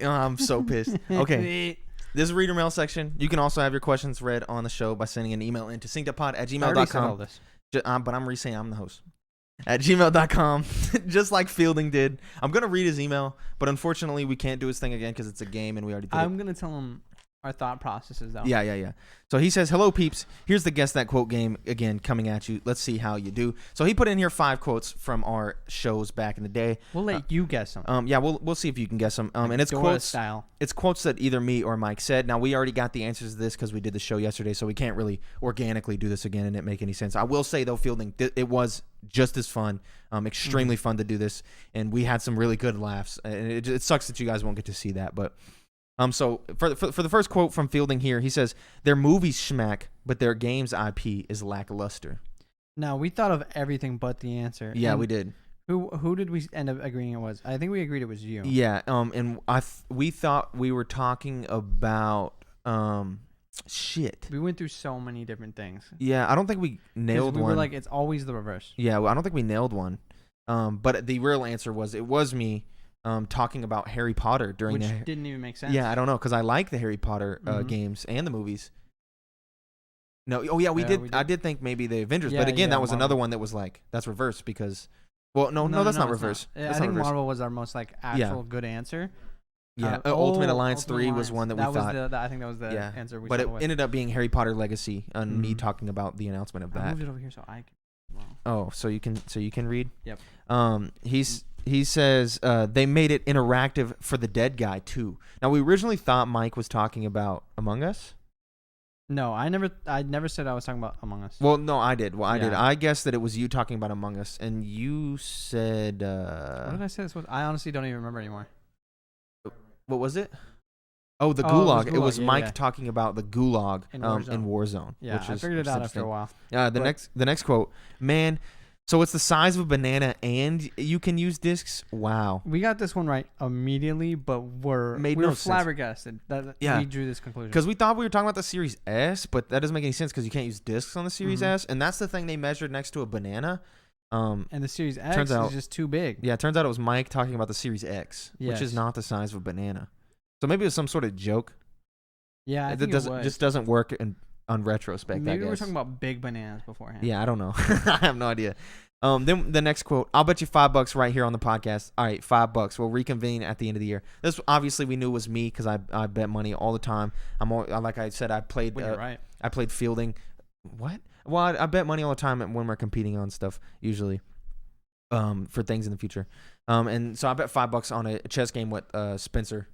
I'm so pissed. Okay. This is reader mail section. You can also have your questions read on the show by sending an email into synceduppod@gmail.com. But I'm re-saying I'm the host. At gmail.com, just like Fielding did. I'm going to read his email, but unfortunately we can't do his thing again because it's a game and we already did it. I'm going to tell him our thought processes, though. Yeah. So he says, hello, peeps. Here's the Guess That Quote game, again, coming at you. Let's see how you do. So he put in here 5 quotes from our shows back in the day. We'll let you guess them. Yeah, we'll see if you can guess them. And it's Dora quotes style. It's quotes that either me or Mike said. Now, we already got the answers to this because we did the show yesterday, so we can't really organically do this again and it make any sense. I will say, though, Fielding, it was just as fun, extremely fun to do this, and we had some really good laughs. And it sucks that you guys won't get to see that, but... So for the first quote from Fielding here, he says, "Their movies schmack, but their games IP is lackluster." Now, we thought of everything but the answer. Yeah, And we did. Who did we end up agreeing it was? I think we agreed it was you. Yeah. And we thought we were talking about shit. We went through so many different things. Yeah, I don't think we nailed one. We were like, it's always the reverse. Yeah, well, I don't think we nailed one. But the real answer was it was me. Talking about Harry Potter during Which didn't even make sense. Yeah, I don't know, because I like the Harry Potter games and the movies. No, oh yeah, we did. I did think maybe the Avengers, but again, that was Marvel. another one that was like that's reverse because, well, no, that's not reverse. I think Marvel was our most like actual good answer. Yeah, Ultimate Alliance 3 was one that we thought. I think that was the answer. But it ended up being Harry Potter Legacy, and me talking about the announcement of that. I moved it over here so I can. Well. Oh, so you can read. Yep. He says they made it interactive for the dead guy too. Now we originally thought Mike was talking about Among Us. No, I never said I was talking about Among Us. Well, no, I did. Well, I did. I guessed that it was you talking about Among Us, and you said. What did I say this was? I honestly don't even remember anymore. What was it? Oh, the Gulag. It was Mike yeah. talking about the Gulag in Warzone. Yeah, I figured it out after a while. The next quote, man. So it's the size of a banana, and you can use discs. Wow. We got this one right immediately, but we were flabbergasted that we drew this conclusion. Because we thought we were talking about the Series S, but that doesn't make any sense because you can't use discs on the Series S, and that's the thing they measured next to a banana. And the Series X is just too big. Yeah, it turns out it was Mike talking about the Series X, which is not the size of a banana. So maybe it was some sort of joke. Yeah, I think it was. Just doesn't work on retrospect. Maybe we were talking about big bananas beforehand. Yeah, I don't know. I have no idea. Then the next quote, I'll bet you $5 right here on the podcast. All right, $5. We'll reconvene at the end of the year. This obviously we knew was me because I bet money all the time. Like I said, I played. Right. I played Fielding. What? Well, I bet money all the time when we're competing on stuff usually. For things in the future. And so I bet $5 on a chess game with Spencer.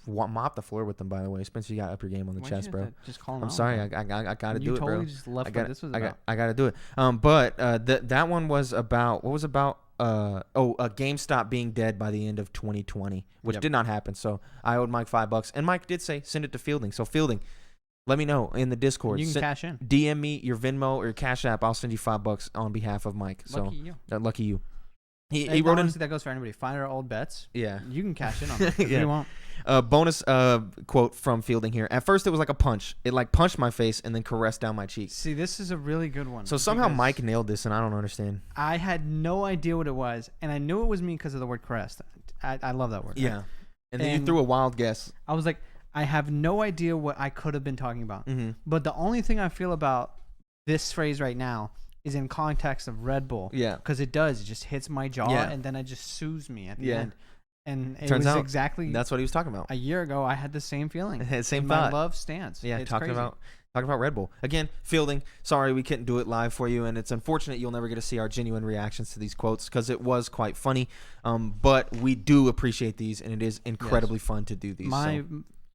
Mop the floor with them, by the way. Spencer, you got to up your game on the chess, bro. Just call him I'm out, sorry, I got to do it, bro. You totally just left what this was about. I got to do it. But that one was about what was about GameStop being dead by the end of 2020, which did not happen. So I owed Mike $5, and Mike did say send it to Fielding. So Fielding, let me know in the Discord. You can cash in. DM me your Venmo or your Cash App. I'll send you $5 on behalf of Mike. Lucky you. Lucky you. He wrote in. That goes for anybody. Find our old bets. Yeah. You can cash in on that if you want. Bonus quote from Fielding here. At first, it was like a punch. It like punched my face and then caressed down my cheek. See, this is a really good one. So somehow Mike nailed this, and I don't understand. I had no idea what it was, and I knew it was me because of the word caressed. I love that word. Yeah. Right? And then you threw a wild guess. I was like, I have no idea what I could have been talking about. Mm-hmm. But the only thing I feel about this phrase right now is in context of Red Bull. Yeah. Because it does. It just hits my jaw, and then it just soothes me at the end. And it Turns was out exactly that's what he was talking about. A year ago, I had the same feeling. Same thought. My love stance. Yeah, it's talking crazy. about Red Bull. Again, Fielding, sorry we couldn't do it live for you, and it's unfortunate you'll never get to see our genuine reactions to these quotes because it was quite funny. But we do appreciate these, and it is incredibly fun to do these.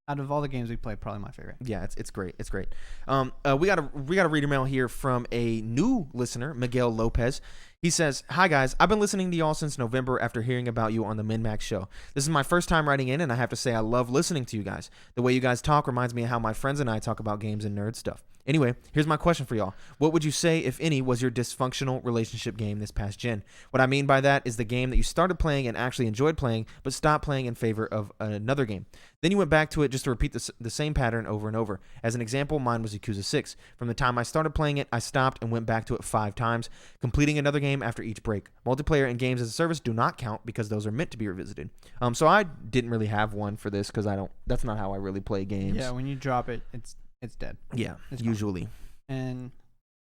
Out of all the games we played, probably my favorite. Yeah, it's great. It's great. We got a reader mail here from a new listener, Miguel Lopez. He says, "Hi guys, I've been listening to y'all since November after hearing about you on the MinMax show. This is my first time writing in, and I have to say I love listening to you guys. The way you guys talk reminds me of how my friends and I talk about games and nerd stuff. Anyway, here's my question for y'all. What would you say, if any, was your dysfunctional relationship game this past gen? What I mean by that is the game that you started playing and actually enjoyed playing, but stopped playing in favor of another game. Then you went back to it just to repeat the same pattern over and over. As an example, mine was Yakuza 6. From the time I started playing it, I stopped and went back to it 5 times, completing another game after each break. Multiplayer and games as a service do not count because those are meant to be revisited." So I didn't really have one for this because that's not how I really play games. Yeah, when you drop it, it's dead. Yeah, it's usually. Gone. And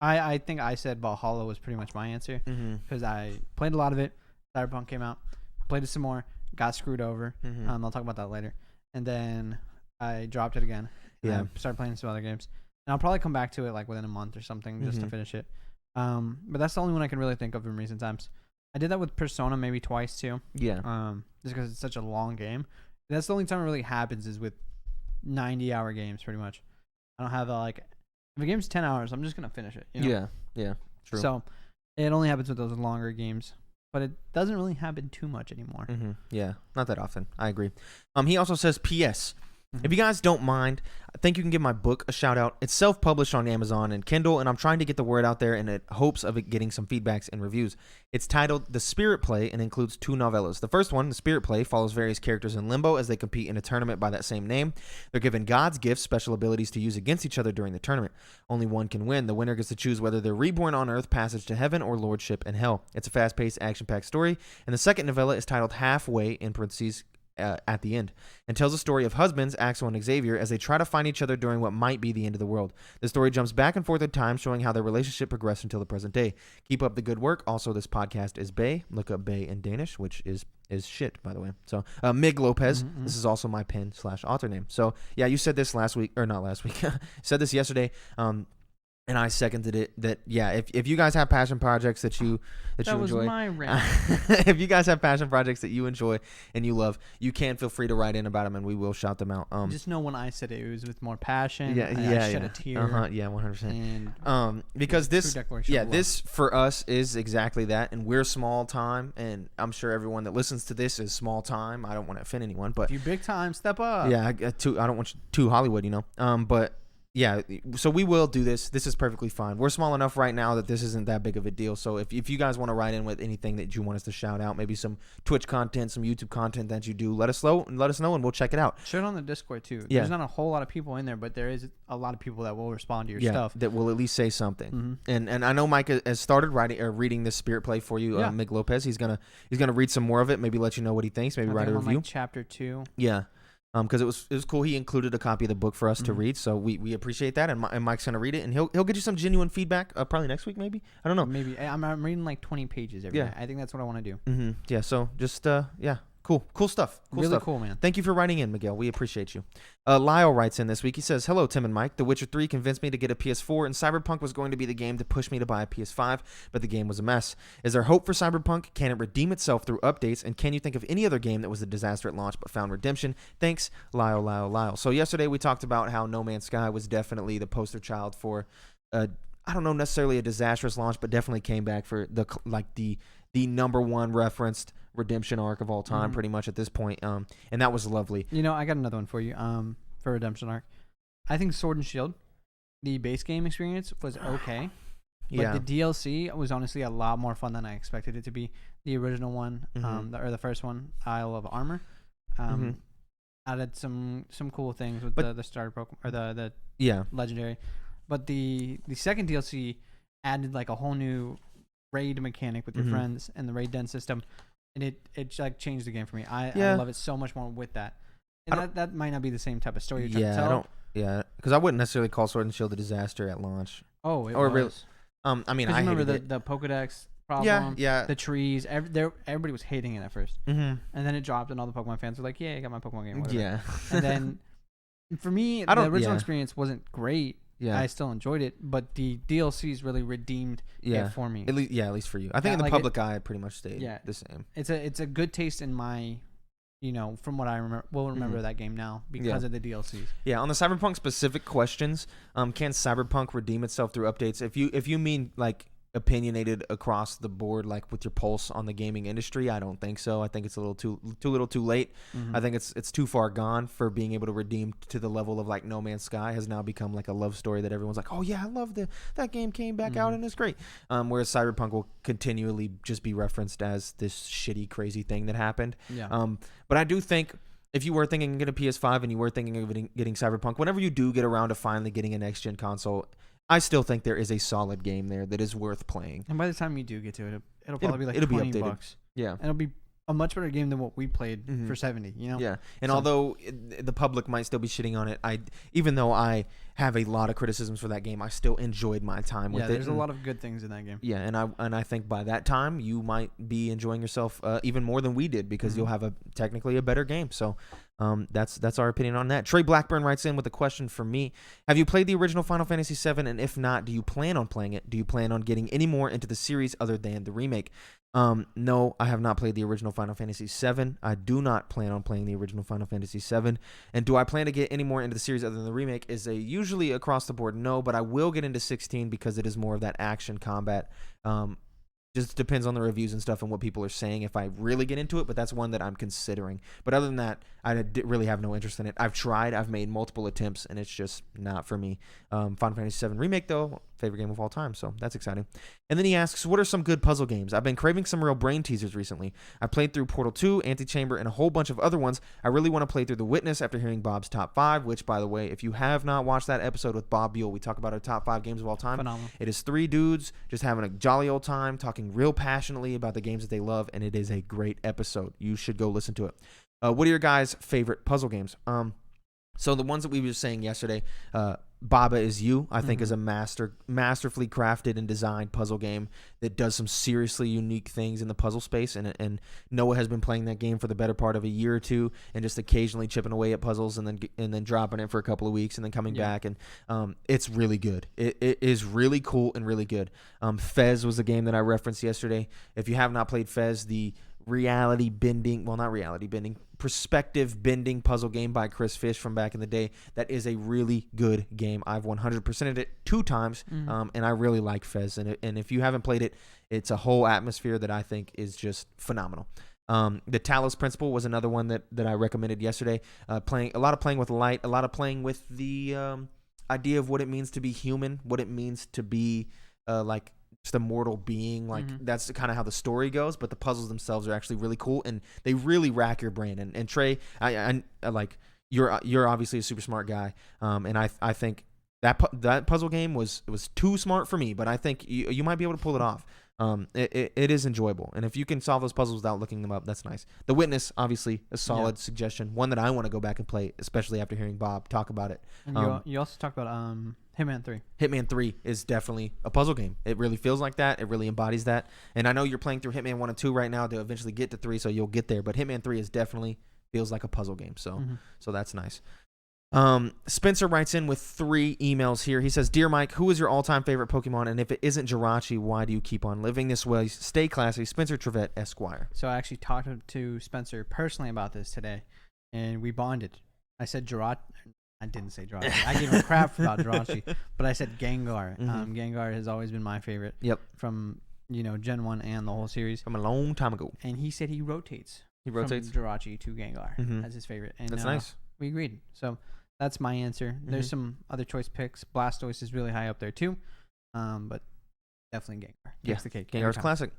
I think I said Valhalla was pretty much my answer because I played a lot of it. Cyberpunk came out, played it some more, got screwed over. I'll talk about that later. And then I dropped it again. Yeah. I started playing some other games. And I'll probably come back to it like within a month or something just to finish it. But that's the only one I can really think of in recent times. I did that with Persona maybe twice too. Yeah. Just because it's such a long game. That's the only time it really happens is with 90-hour games pretty much. I don't have if a game's 10 hours, I'm just going to finish it. You know? Yeah. True. So it only happens with those longer games. But it doesn't really happen too much anymore. Yeah, not that often. I agree. He also says, P.S. If you guys don't mind, I think you can give my book a shout out. It's self-published on Amazon and Kindle, and I'm trying to get the word out there in hopes of it getting some feedbacks and reviews. It's titled The Spirit Play and includes 2 novellas. The first one, The Spirit Play, follows various characters in Limbo as they compete in a tournament by that same name. They're given God's gifts, special abilities to use against each other during the tournament. Only one can win. The winner gets to choose whether they're reborn on Earth, passage to heaven, or lordship in hell. It's a fast-paced, action-packed story, and the second novella is titled Halfway, in parentheses, at the end, and tells the story of husbands Axel and Xavier as they try to find each other during what might be the end of the world. The story jumps back and forth in time, showing how their relationship progressed until the present day. Keep up the good work. Also, this podcast is Bay. Look up Bay in Danish, which is shit, by the way. So Mig Lopez. This is also my pen/author name. So yeah, you said this last week, or not last week. Said this yesterday. And I seconded it. That if you guys have passion projects that you enjoy, was my rant. if you guys have passion projects that you enjoy and you love, you can feel free to write in about them, and we will shout them out. Just know when I said it was with more passion. I shed a tear. 100%. Because this for us is exactly that, and we're small time, and I'm sure everyone that listens to this is small time. I don't want to offend anyone, but if you big time, step up. Yeah, I don't want you too Hollywood, but. Yeah, so we will do this. This is perfectly fine. We're small enough right now that this isn't that big of a deal. So if you guys want to write in with anything that you want us to shout out, maybe some Twitch content, some YouTube content that you do, let us know, and we'll check it out. Share it on the Discord too. Yeah. There's not a whole lot of people in there, but there is a lot of people that will respond to your stuff. That will at least say something. And I know Mike has started reading this Spirit Play for you, Mig Lopez. He's gonna read some more of it. Maybe let you know what he thinks. Maybe write a review. Chapter 2. Yeah. Because it was cool. He included a copy of the book for us to read, so we appreciate that. And Mike's gonna read it, and he'll get you some genuine feedback. Probably next week, maybe. I don't know. Maybe I'm reading like 20 pages every day. I think that's what I want to do. Yeah. So just Cool stuff. Really cool, man. Thank you for writing in, Miguel. We appreciate you. Lyle writes in this week. He says, "Hello, Tim and Mike. The Witcher 3 convinced me to get a PS4, and Cyberpunk was going to be the game to push me to buy a PS5, but the game was a mess. Is there hope for Cyberpunk? Can it redeem itself through updates? And can you think of any other game that was a disaster at launch but found redemption? Thanks, Lyle. So yesterday we talked about how No Man's Sky was definitely the poster child for, I don't know necessarily a disastrous launch, but definitely came back for the number one referenced redemption arc of all time, pretty much at this point. And that was lovely. I got another one for you. For redemption arc, I think Sword and Shield, the base game experience was okay. But the DLC was honestly a lot more fun than I expected it to be. the original one, or the first one, Isle of Armor. Added some cool things with the starter Pokemon or the legendary, but the second DLC added like a whole new raid mechanic with your friends and the raid den system, and it like changed the game for me. I love it so much more with that. And that might not be the same type of story you're trying to tell. Because I wouldn't necessarily call Sword and Shield a disaster at launch. Oh, it was. Really, I mean, I remember hated the Pokedex problem. Yeah. The trees. Everybody was hating it at first, and then it dropped, and all the Pokemon fans were like, "Yeah, I got my Pokemon game." Whatever. Yeah. And then for me, the original experience wasn't great. Yeah. I still enjoyed it, but the DLCs really redeemed it for me. At least for you. I think in the public eye, it pretty much stayed the same. It's a good taste in my, from what I remember that game now because of the DLCs. Yeah, on the Cyberpunk specific questions, can Cyberpunk redeem itself through updates? If you mean like opinionated across the board, like with your pulse on the gaming industry, I don't think so. I think it's a little too late. I think it's too far gone for being able to redeem to the level of like No Man's Sky has now become like a love story that everyone's like, oh yeah, I love that game came back out and it's great. Whereas Cyberpunk will continually just be referenced as this shitty, crazy thing that happened. Yeah. But I do think if you were thinking of getting a PS5 and you were thinking of getting Cyberpunk, whenever you do get around to finally getting a next-gen console, I still think there is a solid game there that is worth playing. And by the time you do get to it, it'll probably be like $20. Yeah. And it'll be a much better game than what we played for $70, Yeah. And although the public might still be shitting on it, even though I have a lot of criticisms for that game, I still enjoyed my time with it. Yeah, there's a lot of good things in that game. Yeah, and I think by that time you might be enjoying yourself even more than we did because you'll have technically a better game. So that's our opinion on that. Trey Blackburn writes in with a question for me. Have you played the original Final Fantasy VII? And if not, do you plan on playing it? Do you plan on getting any more into the series other than the remake? No, I have not played the original Final Fantasy VII. I do not plan on playing the original Final Fantasy VII. And do I plan to get any more into the series other than the remake? Is a usually across the board no, but I will get into 16 because it is more of that action combat. Just depends on the reviews and stuff and what people are saying if I really get into it, but that's one that I'm considering. But other than that, I really have no interest in it. I've tried. I've made multiple attempts, and it's just not for me. Final Fantasy VII Remake, though, favorite game of all time, so that's exciting. And then he asks, what are some good puzzle games? I've been craving some real brain teasers recently. I played through Portal 2, Antichamber, and a whole bunch of other ones. I really want to play through The Witness after hearing Bob's top 5, which, by the way, if you have not watched that episode with Bob Buell, we talk about our top 5 games of all time. Phenomenal. It is 3 dudes just having a jolly old time, talking real passionately about the games that they love, and it is a great episode. You should go listen to it. What are your guys' favorite puzzle games? So the ones that we were saying yesterday, Baba Is You, I think, is a masterfully crafted and designed puzzle game that does some seriously unique things in the puzzle space. And Noah has been playing that game for the better part of a year or two, and just occasionally chipping away at puzzles and then dropping it for a couple of weeks and then coming back. And it's really good. It is really cool and really good. Fez was a game that I referenced yesterday. If you have not played Fez, the perspective bending puzzle game by Chris Fish from back in the day. That is a really good game. I've 100%ed it 2 times, and I really like Fez. And if you haven't played it, it's a whole atmosphere that I think is just phenomenal. The Talos Principle was another one that I recommended yesterday. Playing with light, a lot of playing with the idea of what it means to be human, what it means to be like just a mortal being. Like that's kind of how the story goes, but the puzzles themselves are actually really cool and they really rack your brain. And Trey, I like you're obviously a super smart guy, and I think that puzzle game was too smart for me, but I think you might be able to pull it off. It is enjoyable, and if you can solve those puzzles without looking them up, that's nice. The Witness, obviously, a solid suggestion, one that I want to go back and play, especially after hearing Bob talk about it. And you also talked about Hitman 3. Hitman 3 is definitely a puzzle game. It really feels like that. It really embodies that. And I know you're playing through Hitman 1 and 2 right now to eventually get to 3, so you'll get there. But Hitman 3 is definitely feels like a puzzle game, so that's nice. Spencer writes in with 3 emails here. He says, Dear Mike, who is your all-time favorite Pokemon? And if it isn't Jirachi, why do you keep on living this way? Stay classy. Spencer Trevette, Esquire. So I actually talked to Spencer personally about this today, and we bonded. I said Jirachi. I didn't say Jirachi. I gave him crap about Jirachi, but I said Gengar. Gengar has always been my favorite. Yep. From Gen 1 and the whole series. From a long time ago. And he said he rotates. From Jirachi to Gengar as his favorite. And that's nice. We agreed. So that's my answer. There's some other choice picks. Blastoise is really high up there too, but definitely Gengar. Takes the cake. Gengar's classic.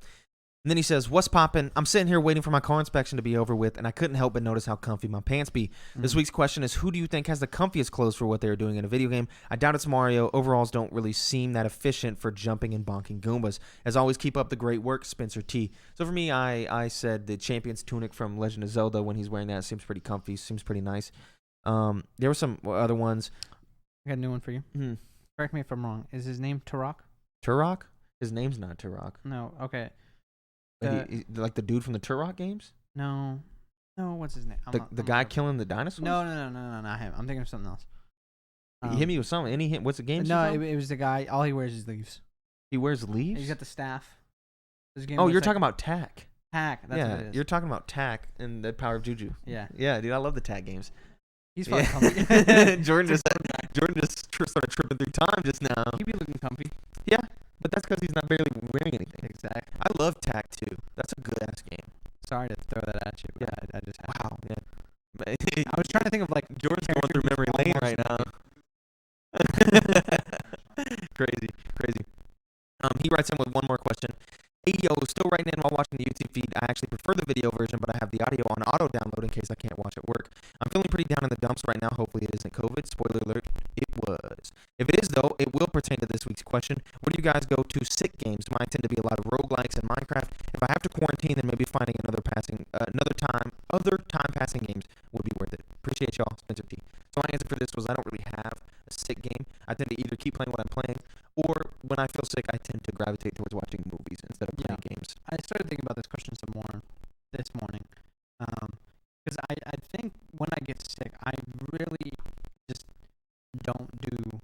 And then he says, "What's poppin'? I'm sitting here waiting for my car inspection to be over with, and I couldn't help but notice how comfy my pants be. This week's question is, who do you think has the comfiest clothes for what they're doing in a video game? I doubt it's Mario. Overalls don't really seem that efficient for jumping and bonking Goombas. As always, keep up the great work, Spencer T." So for me, I said the champion's tunic from Legend of Zelda, when he's wearing that, seems pretty comfy, seems pretty nice. There were some other ones. I got a new one for you. Hmm. Correct me if I'm wrong. Is his name Turok? Turok? His name's not Turok. No. Okay. Like the dude from the Turok games? No, what's his name? The guy killing the dinosaurs? No, not him. I'm thinking of something else. He hit me with something. Any hit? What's the game? No, it was the guy. All he wears is leaves. He wears leaves? He's got the staff. Oh, you're talking about Tack. Tack. That's what it is. You're talking about Tack and the Power of Juju. Yeah. Yeah, dude, I love the Tack games. He's probably comfy. Jordan just started tripping through time just now. He'd be looking comfy. Yeah, but that's because he's not barely wearing anything. Exactly. I love Tack too. That's a good ass game. Sorry to throw that at you, but I just had Wow. Yeah. I was trying to think of like Jordan's going through memory lane right now. Crazy. He writes in with one more question. ADO, still writing in while watching the YouTube feed. I actually prefer the video version, but I have the audio on auto download in case I can't watch at work. I'm feeling pretty down in the dumps right now. Hopefully it isn't COVID. Spoiler alert, it was. If it is, though, it will pertain to this week's question. Where do you guys go to sick games? Mine tend to be a lot of roguelikes and Minecraft. If I have to quarantine, then maybe finding other time passing games would be worth it. Appreciate y'all, Spencer T. So my answer for this was I don't really have a sick game. I tend to either keep playing what I'm playing, or when I feel sick, I tend to gravitate towards watching movies instead of playing games. I started thinking about this question some more this morning, because I think when I get sick, I really just don't do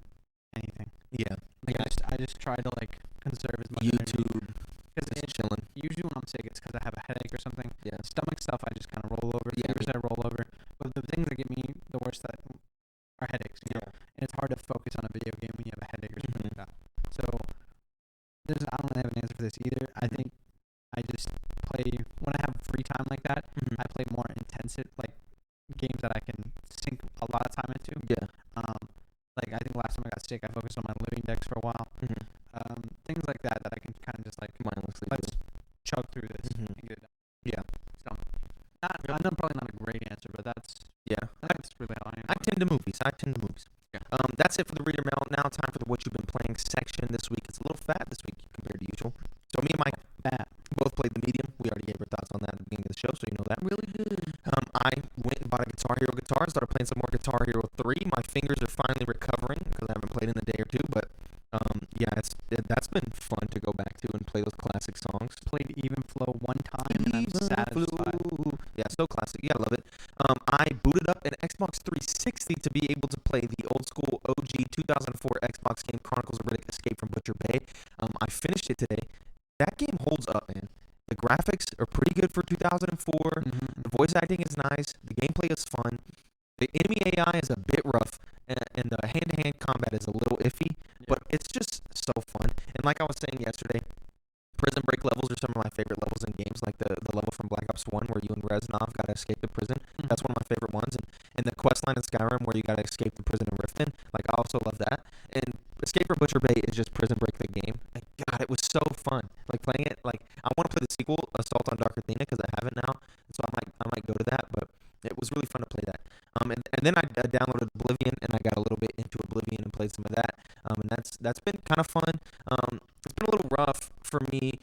anything. Yeah. Like I just try to like conserve as much YouTube. Because it's chilling. Usually when I'm sick, it's because I have a headache or something. Yeah. Stomach stuff, I just kind of roll over. Yeah. Fevers, I roll over. But the things that get me the worst that are headaches. You know? And it's hard to focus on a video game when you have a headache or something like that. So I don't really have an answer for this either. I think I just play when I have free time like that. I play more intensive like games that I can sink a lot of time into. Yeah. Like I think last time I got sick, I focused on my living decks for a while. Things like that I can kind of just like mindlessly chug through this and get it done. Yeah. So I know probably not a great answer, but that's really how I am. I tend to movies. Yeah. That's it for the reader mail. Now time for the what you've been playing section this week. It's a little fat this week compared to usual. So me and Mike both played the medium. We already gave our thoughts on that at the beginning of the show, so you know that. Really good. I went and bought a Guitar Hero guitar, started playing some more Guitar Hero 3. My fingers are finally recovering because I haven't played in a day or two, but that's been fun to go back to and play those classic songs. Played Even Flow one time and I'm satisfied. Yeah, so classic. Yeah, I love it. I booted up an Xbox 360 to be able to play the old school OG 2004 Xbox game Chronicles of Riddick: Escape from Butcher Bay. I finished it today. That game holds up, man. The graphics are pretty good for 2004. The voice acting is nice. The gameplay is fun. The enemy AI is a bit rough, and the hand-to-hand combat is a little iffy, but it's just so fun. And like I was saying yesterday, prison break levels are some of my favorite levels in games, like the level from Black Ops 1 where you and Reznov got to escape the prison. That's one of my favorite ones. And the quest line in Skyrim where you got to escape the prison in Riften, like I also love that. And Escape from Butcher Bay is just prison break the game. Like, God, it was so fun. Like playing it, like I want to play the sequel, Assault on Dark Athena, because I have it now. So I might go to that, but it was really fun to play that. And then I downloaded Oblivion, and I got a little bit into Oblivion and played some of that. And that's been kind of fun. It's been a little rough for me,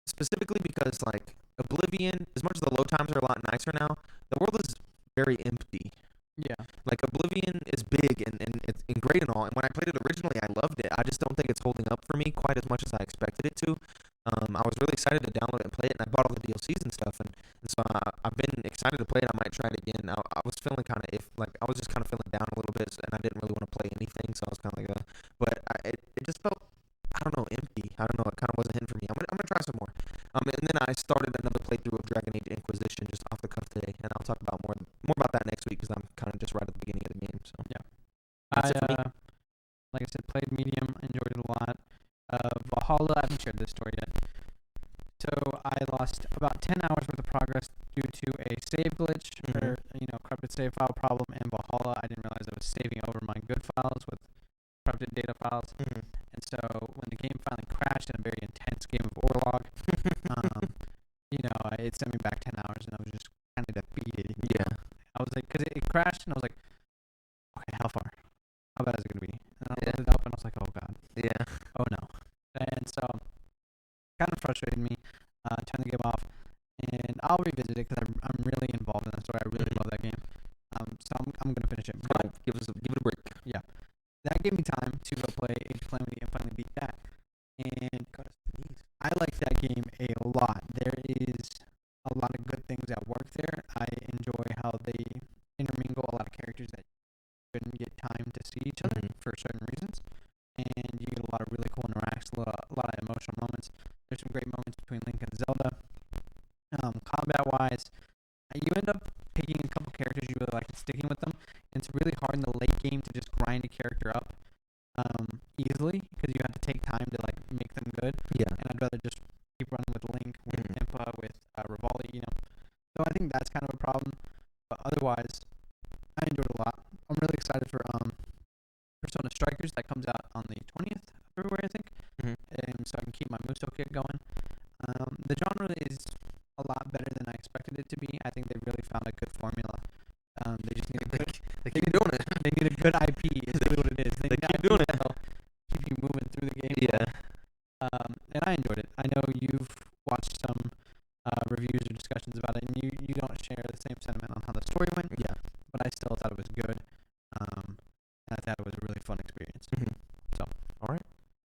specifically because like Oblivion, as much as the load times are a lot nicer now, the world is very empty. Yeah. Like Oblivion is big and it's great and all. And when I played it originally, I loved it. I just don't think it's holding up for me quite as much as I expected it to. I was really excited to download it and play it, and I bought all the DLCs and stuff, and so I've been excited to play it. I might try it again. I was feeling kind of I was just kind of feeling down a little bit, and I didn't really want to play anything, so I was kind of like, it just felt, I don't know, empty. I don't know, it kind of wasn't hitting for me. I'm gonna try some more. And then I started another playthrough of Dragon Age Inquisition just off the cuff today, and I'll talk about more about that next week because I'm kind of just right at the beginning of the game. So yeah, like I said, played medium, enjoyed it a lot. Valhalla, I haven't shared this story yet. So I lost about 10 hours worth of progress due to a save glitch or corrupted save file problem in Valhalla. I didn't realize I was saving over my good files with corrupted data files. And so when the game finally crashed in a very intense game of Orlog, it sent me back 10 hours, and I was just kind of defeated. Yeah. I was like, because it crashed, and I was like, okay, how far? How bad is it going to be? And I looked it up, and I was like, oh, God. Yeah. Oh, no. And so, kind of frustrated me, turned the game off, and I'll revisit it because I'm really involved in that story. I really love that game. So I'm going to finish it. But Give it a break. yeah. That gave me time to go play Age of Calamity and finally beat that. And I like that game a lot. There is a lot of good things that work there. I enjoy how they intermingle a lot of characters that couldn't get time to see each other for certain reasons. And you get a lot of really cool interactions, a lot of emotional moments. There's some great moments between Link and Zelda. Combat-wise, you end up picking a couple characters you really like and sticking with them. And it's really hard in the late game to just grind a character up easily because you have to take time to like make them good. Yeah. And I'd rather just keep running with Link, with Impa, with Rivali, you know. So I think that's kind of a problem. But otherwise, I enjoyed it a lot. I'm really excited for Persona Strikers that comes out on the 20th of February, I think. And so I can keep my Muso kit going. The genre is a lot better than I expected it to be. I think they really found a good formula. They just need a good. They keep doing it. They need a good IP. Is really what it is. They keep doing it. Keep you moving through the game. Yeah. And I enjoyed it. I know you've watched some reviews or discussions about it, and you don't share the same sentiment on how the story went. Yeah. But I still thought it was good. And I thought it was a really fun experience. So. All right.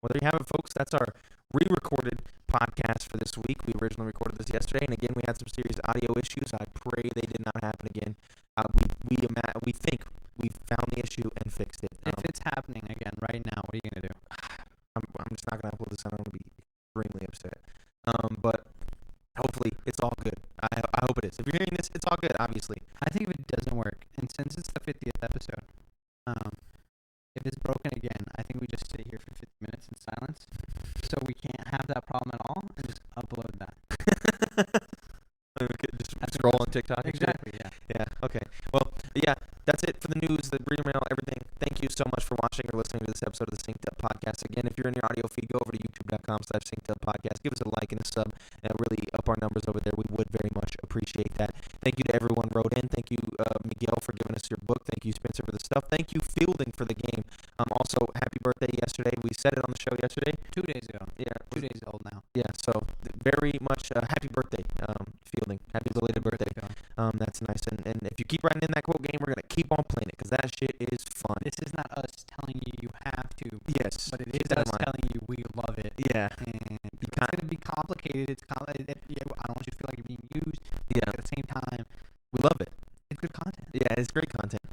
Well, there you have it, folks. That's our re-recorded podcast for this week. We originally recorded this yesterday, and again, we had some serious audio issues. I pray they did not happen again. We think we've found the issue and fixed it. If it's happening again right now, what are you gonna do? I'm just not gonna upload this. I'm gonna be extremely upset. But hopefully it's all good. I hope it is. If you're hearing this, it's all good. Obviously. I think if it doesn't work, and since it's the 50th episode, if it's broken again, I think we just sit here for 50 minutes in silence, so we can't have that problem at all, and just upload that. Just scroll on TikTok. Exactly. Yeah. Yeah. Okay. Well, yeah. That's it for the news, the reader mail, everything. Thank you so much for watching or listening to this episode of the Synced Up Podcast. Again, if you're in your audio feed, go over to youtube.com/syncedupodcast. Give us a like and a sub, and really up our numbers over there. We would very much appreciate that. Thank you to everyone who wrote in. Thank you, Miguel, for giving us your book. Thank you, Spencer, for the stuff. Thank you, Fielding, for the game. Also, happy birthday yesterday. We said it on the show yesterday. 2 days ago. Yeah. 2 days old now. Yeah. So very much happy birthday, Fielding. Happy belated birthday. That's nice. And if you keep writing in that quote game, we're gonna keep on playing it because that shit is fun. This is not us telling you you have to. Yes. But it is us telling you we love it. Yeah. And it's gonna be complicated. It's complicated. I don't want you to feel like you're being used. Yeah. At the same time, we love it. It's good content. Yeah, it's great content.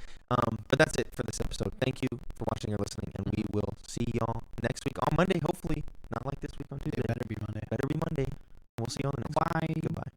But that's it for this episode. Thank you for watching or listening, and we will see y'all next week on Monday. Hopefully, not like this week on Tuesday. It better be Monday. Better be Monday. We'll see you on the next one. Bye. Goodbye.